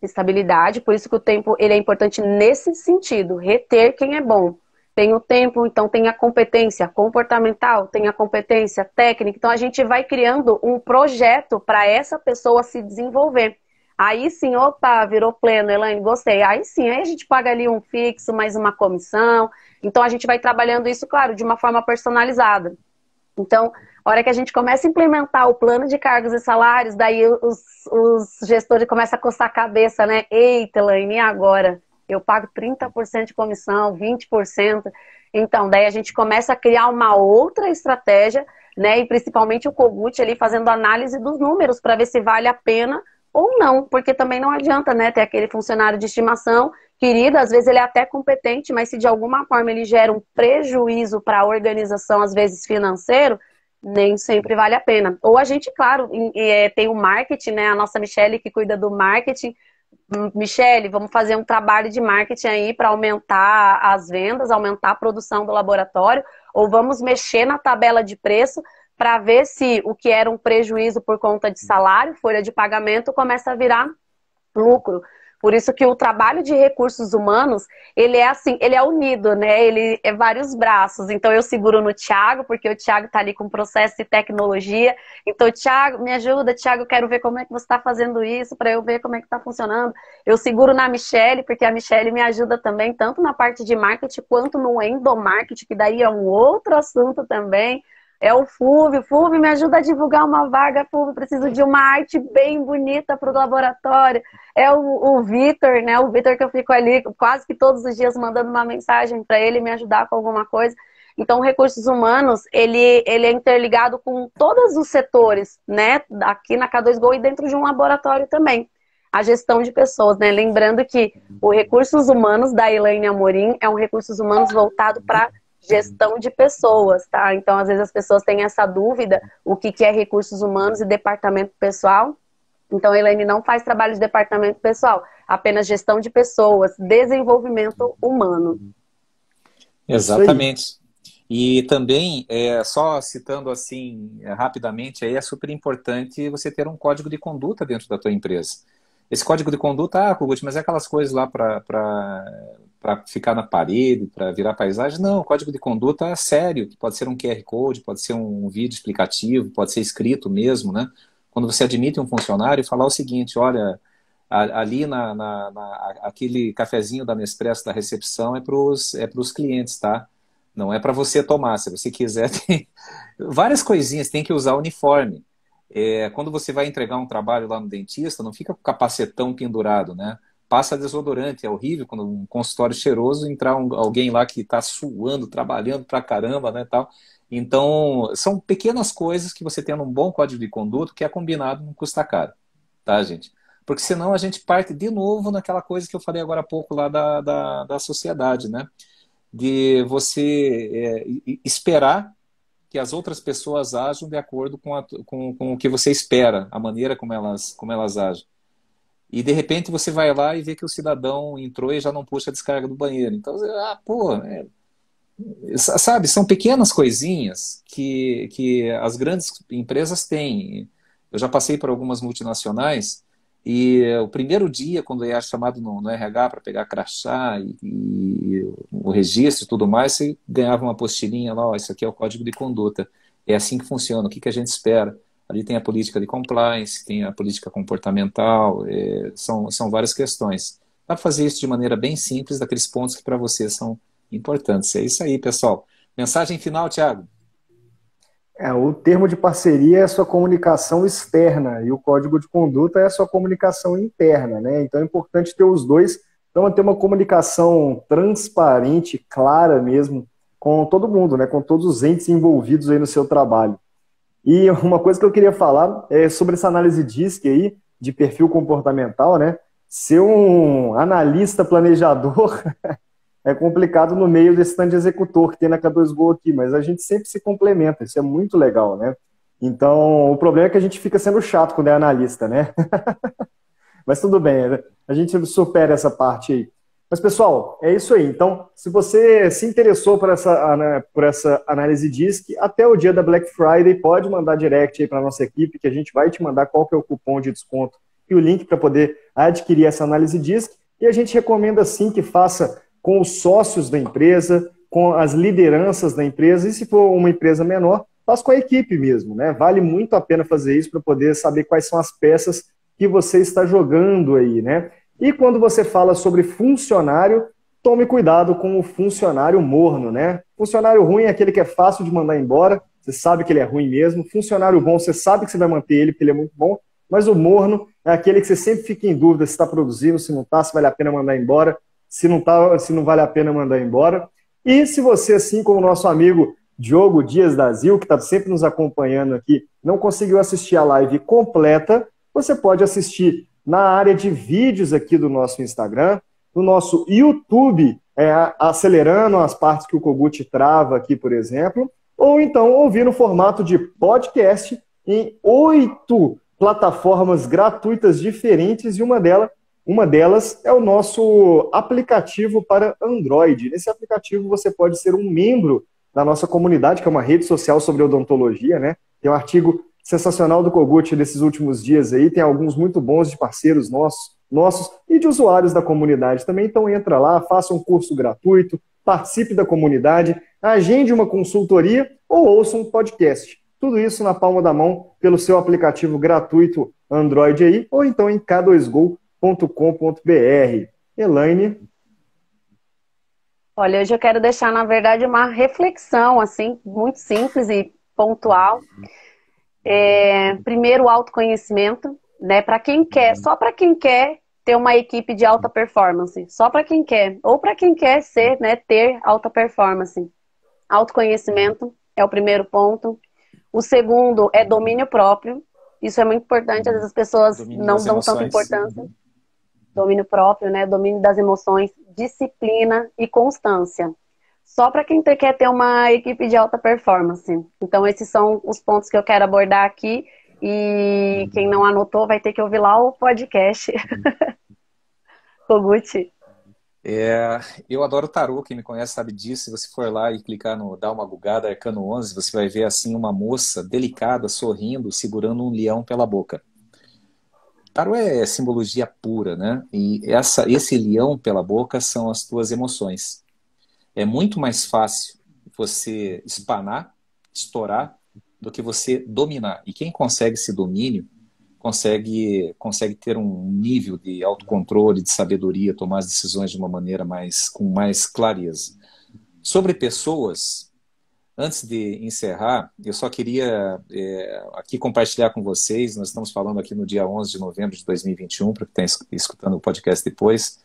Estabilidade, por isso que o tempo ele é importante nesse sentido, reter quem é bom. Tem o tempo, então tem a competência comportamental, tem a competência técnica, então a gente vai criando um projeto para essa pessoa se desenvolver. Aí sim, opa, virou pleno, Elaine, gostei. Aí sim, aí a gente paga ali um fixo, mais uma comissão. Então a gente vai trabalhando isso, claro, de uma forma personalizada. Então, a hora que a gente começa a implementar o plano de cargos e salários, daí os gestores começam a coçar a cabeça, né? Eita, Elaine, e agora? Eu pago 30% de comissão, 20%. Então, daí a gente começa a criar uma outra estratégia, né? E principalmente o Kogut ali fazendo análise dos números para ver se vale a pena ou não, porque também não adianta, né, ter aquele funcionário de estimação querido, às vezes ele é até competente, mas se de alguma forma ele gera um prejuízo para a organização, às vezes financeiro, nem sempre vale a pena. Ou a gente, claro, tem o marketing, né, a nossa Michele que cuida do marketing. Michele, vamos fazer um trabalho de marketing aí para aumentar as vendas, aumentar a produção do laboratório, ou vamos mexer na tabela de preço para ver se o que era um prejuízo por conta de salário, folha de pagamento, começa a virar lucro. Por isso que o trabalho de recursos humanos, ele é assim, ele é unido, né? Ele é vários braços. Então eu seguro no Thiago, porque o Thiago está ali com processo de tecnologia. Então, Thiago, me ajuda, Thiago, eu quero ver como é que você está fazendo isso, para eu ver como é que está funcionando. Eu seguro na Michele, porque a Michele me ajuda também, tanto na parte de marketing quanto no endomarketing, que daí é um outro assunto também. É o Fulvio me ajuda a divulgar uma vaga, Fulvio, preciso de uma arte bem bonita para o laboratório. É o Vitor, né? O Vitor que eu fico ali quase que todos os dias mandando uma mensagem para ele me ajudar com alguma coisa. Então, recursos humanos, ele é interligado com todos os setores, né? Aqui na K2Go e dentro de um laboratório também. A gestão de pessoas, né? Lembrando que o recursos humanos da Elaine Amorim é um recursos humanos voltado para gestão de pessoas, tá? Então, às vezes as pessoas têm essa dúvida, o que é recursos humanos e departamento pessoal. Então, a Elaine não faz trabalho de departamento pessoal, apenas gestão de pessoas, desenvolvimento humano. Exatamente. E também, só citando assim rapidamente, aí é super importante você ter um código de conduta dentro da tua empresa. Esse código de conduta, Kogut, mas é aquelas coisas lá para ficar na parede, para virar paisagem. Não, o código de conduta é sério, que pode ser um QR Code, pode ser um vídeo explicativo, pode ser escrito mesmo, né? Quando você admite um funcionário, falar o seguinte, olha, ali aquele cafezinho da Nespresso da recepção é pros clientes, tá? Não é para você tomar, se você quiser, tem várias coisinhas, tem que usar uniforme. Quando você vai entregar um trabalho lá no dentista, não fica com o capacetão pendurado, né? Passa desodorante, é horrível quando um consultório cheiroso entrar alguém lá que está suando, trabalhando pra caramba, né, tal. Então, são pequenas coisas que você tendo um bom código de conduta que é combinado, não custa caro, tá, gente? Porque senão a gente parte de novo naquela coisa que eu falei agora há pouco lá da sociedade, né? De você esperar que as outras pessoas ajam de acordo com o que você espera, a maneira como elas agem. E de repente você vai lá e vê que o cidadão entrou e já não puxa a descarga do banheiro. Então, sabe, são pequenas coisinhas que as grandes empresas têm. Eu já passei por algumas multinacionais e o primeiro dia, quando eu era chamado no RH para pegar crachá e o registro e tudo mais, você ganhava uma apostilinha lá, ó, isso aqui é o código de conduta. É assim que funciona, o que a gente espera. Ali tem a política de compliance, tem a política comportamental, são várias questões. Dá para fazer isso de maneira bem simples, daqueles pontos que para você são importantes. É isso aí, pessoal. Mensagem final, Thiago. O termo de parceria é a sua comunicação externa e o código de conduta é a sua comunicação interna, né? Então é importante ter os dois, então ter uma comunicação transparente, clara mesmo, com todo mundo, né? Com todos os entes envolvidos aí no seu trabalho. E uma coisa que eu queria falar é sobre essa análise DISC aí, de perfil comportamental, né? Ser um analista planejador é complicado no meio desse tanto de executor que tem na K2Go aqui, mas a gente sempre se complementa, isso é muito legal, né? Então, o problema é que a gente fica sendo chato quando é analista, né? Mas tudo bem, a gente supera essa parte aí. Mas, pessoal, é isso aí. Então, se você se interessou por essa análise DISC, até o dia da Black Friday, pode mandar direct aí para a nossa equipe, que a gente vai te mandar qual que é o cupom de desconto e o link para poder adquirir essa análise DISC. E a gente recomenda, sim, que faça com os sócios da empresa, com as lideranças da empresa, e se for uma empresa menor, faça com a equipe mesmo, né? Vale muito a pena fazer isso para poder saber quais são as peças que você está jogando aí, né? E quando você fala sobre funcionário, tome cuidado com o funcionário morno, né? Funcionário ruim é aquele que é fácil de mandar embora, você sabe que ele é ruim mesmo. Funcionário bom, você sabe que você vai manter ele, porque ele é muito bom. Mas o morno é aquele que você sempre fica em dúvida se está produzindo, se não está, se vale a pena mandar embora, se não tá, se não vale a pena mandar embora. E se você, assim como o nosso amigo Diogo Dias da Zil, que está sempre nos acompanhando aqui, não conseguiu assistir a live completa, você pode assistir na área de vídeos aqui do nosso Instagram, no nosso YouTube, acelerando as partes que o Kogut trava aqui, por exemplo, ou então ouvir no formato de podcast em 8 plataformas gratuitas diferentes, e uma delas é o nosso aplicativo para Android. Nesse aplicativo você pode ser um membro da nossa comunidade, que é uma rede social sobre odontologia, né? Tem um artigo sensacional do Kogut nesses últimos dias aí, tem alguns muito bons de parceiros nossos e de usuários da comunidade também. Então entra lá, faça um curso gratuito, participe da comunidade, agende uma consultoria ou ouça um podcast. Tudo isso na palma da mão pelo seu aplicativo gratuito Android aí, ou então em k2go.com.br. Elaine? Olha, hoje eu quero deixar, na verdade, uma reflexão, assim, muito simples e pontual. Primeiro, o autoconhecimento, né? Para quem quer, só para quem quer ter uma equipe de alta performance, só para quem quer, ou para quem quer ser, né, ter alta performance. Autoconhecimento é o primeiro ponto. O segundo é domínio próprio. Isso é muito importante, às vezes as pessoas não dão tanta importância. Domínio próprio, né? Domínio das emoções, disciplina e constância. Só para quem quer ter uma equipe de alta performance. Então, esses são os pontos que eu quero abordar aqui. E quem não anotou vai ter que ouvir lá o podcast. Kogut. Eu adoro tarô, quem me conhece sabe disso. Se você for lá e clicar no Dá uma Bugada, Arcano 11, você vai ver assim uma moça delicada, sorrindo, segurando um leão pela boca. Tarô é simbologia pura, né? E esse leão pela boca são as tuas emoções. É muito mais fácil você espanar, estourar, do que você dominar. E quem consegue esse domínio consegue ter um nível de autocontrole, de sabedoria, tomar as decisões de uma maneira com mais clareza. Sobre pessoas, antes de encerrar, eu só queria aqui compartilhar com vocês, nós estamos falando aqui no dia 11 de novembro de 2021, para quem está escutando o podcast depois,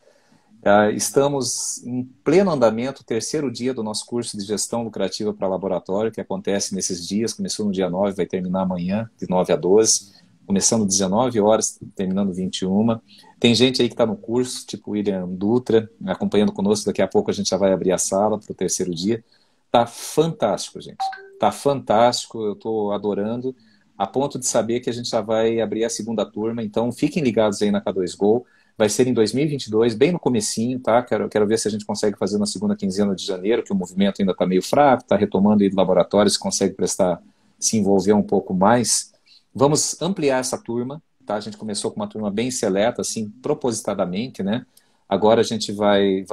estamos em pleno andamento, o terceiro dia do nosso curso de gestão lucrativa para laboratório, que acontece nesses dias, começou no dia 9, vai terminar amanhã, de 9 a 12, começando 19 horas, terminando 21. Tem gente aí que está no curso, tipo William Dutra, acompanhando conosco, daqui a pouco a gente já vai abrir a sala para o terceiro dia. Tá fantástico, gente. Tá fantástico, eu estou adorando, a ponto de saber que a gente já vai abrir a segunda turma, então fiquem ligados aí na K2Go. Vai ser em 2022, bem no comecinho, tá? Quero ver se a gente consegue fazer na segunda quinzena de janeiro, que o movimento ainda está meio fraco, está retomando aí do laboratório, se consegue se envolver um pouco mais. Vamos ampliar essa turma, tá? A gente começou com uma turma bem seleta, assim, propositadamente, né? Agora a gente vai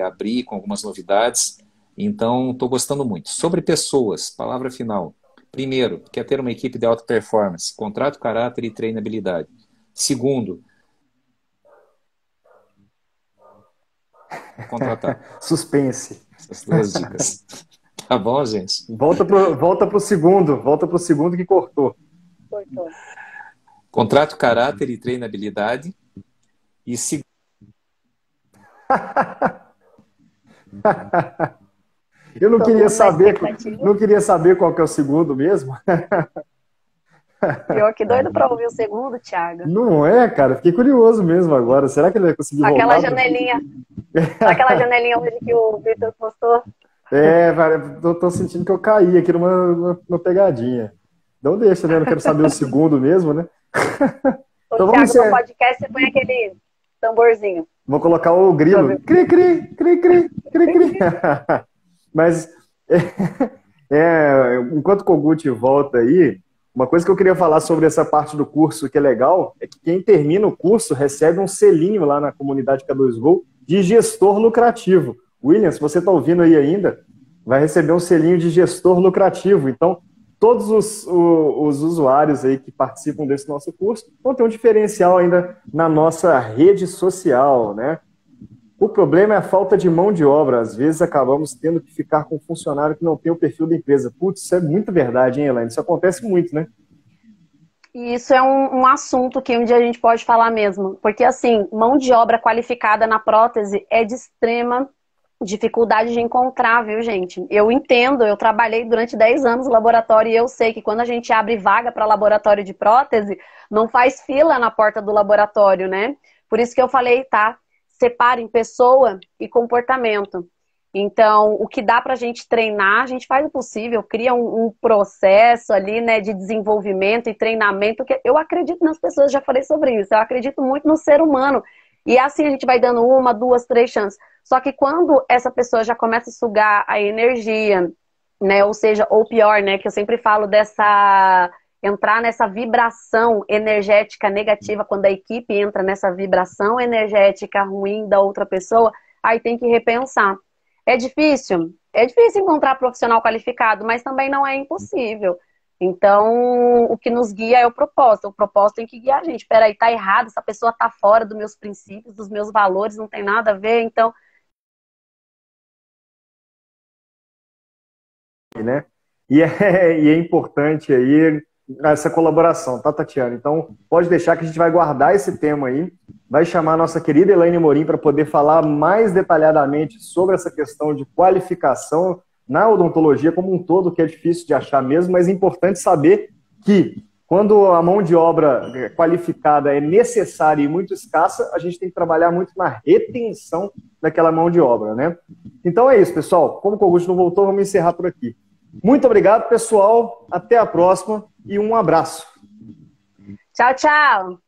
abrir com algumas novidades, então estou gostando muito. Sobre pessoas, palavra final. Primeiro, quer ter uma equipe de alta performance, contrato, caráter e treinabilidade. Segundo, contratar. Suspense. Essas duas dicas. Tá bom, gente? Volta pro segundo que cortou. Cortou. Contrato, caráter e treinabilidade. E Eu não queria saber qual que é o segundo mesmo. Pior que doido pra ouvir o segundo, Thiago. Não é, cara? Fiquei curioso mesmo agora. Será que ele vai conseguir voltar? Aquela janelinha hoje que o Victor postou. Eu tô sentindo que eu caí aqui numa pegadinha. Não deixa, né? Eu não quero saber o segundo mesmo, né? Então, Thiago, no podcast você põe aquele tamborzinho. Vou colocar o grilo. Cri, cri, cri, cri, cri, cri. Mas, enquanto o Kogut volta aí, uma coisa que eu queria falar sobre essa parte do curso que é legal, é que quem termina o curso recebe um selinho lá na comunidade K2Go de gestor lucrativo. William, se você está ouvindo aí ainda, vai receber um selinho de gestor lucrativo. Então, todos os usuários aí que participam desse nosso curso vão ter um diferencial ainda na nossa rede social, né? O problema é a falta de mão de obra. Às vezes acabamos tendo que ficar com um funcionário que não tem o perfil da empresa. Putz, isso é muito verdade, hein, Elaine? Isso acontece muito, né? E isso é um assunto que um dia a gente pode falar mesmo. Porque, assim, mão de obra qualificada na prótese é de extrema dificuldade de encontrar, viu, gente? Eu entendo, eu trabalhei durante 10 anos no laboratório e eu sei que quando a gente abre vaga para laboratório de prótese, não faz fila na porta do laboratório, né? Por isso que eu falei, tá? Separem pessoa e comportamento. Então, o que dá pra gente treinar, a gente faz o possível, cria um processo ali, né, de desenvolvimento e treinamento, que eu acredito nas pessoas, já falei sobre isso, eu acredito muito no ser humano. E assim a gente vai dando 1, 2, 3 chances. Só que quando essa pessoa já começa a sugar a energia, né, ou seja, ou pior, né, que eu sempre falo entrar nessa vibração energética negativa, quando a equipe entra nessa vibração energética ruim da outra pessoa, aí tem que repensar. É difícil encontrar profissional qualificado, mas também não é impossível. Então, o que nos guia é o propósito tem que guiar a gente. Peraí, tá errado, essa pessoa tá fora dos meus princípios, dos meus valores, não tem nada a ver, então... Né? E é importante aí essa colaboração, tá, Tatiana? Então, pode deixar que a gente vai guardar esse tema aí, vai chamar a nossa querida Elaine Morim para poder falar mais detalhadamente sobre essa questão de qualificação na odontologia como um todo, que é difícil de achar mesmo, mas é importante saber que quando a mão de obra qualificada é necessária e muito escassa, a gente tem que trabalhar muito na retenção daquela mão de obra, né? Então é isso, pessoal. Como o Augusto não voltou, vamos encerrar por aqui. Muito obrigado, pessoal. Até a próxima e um abraço. Tchau, tchau.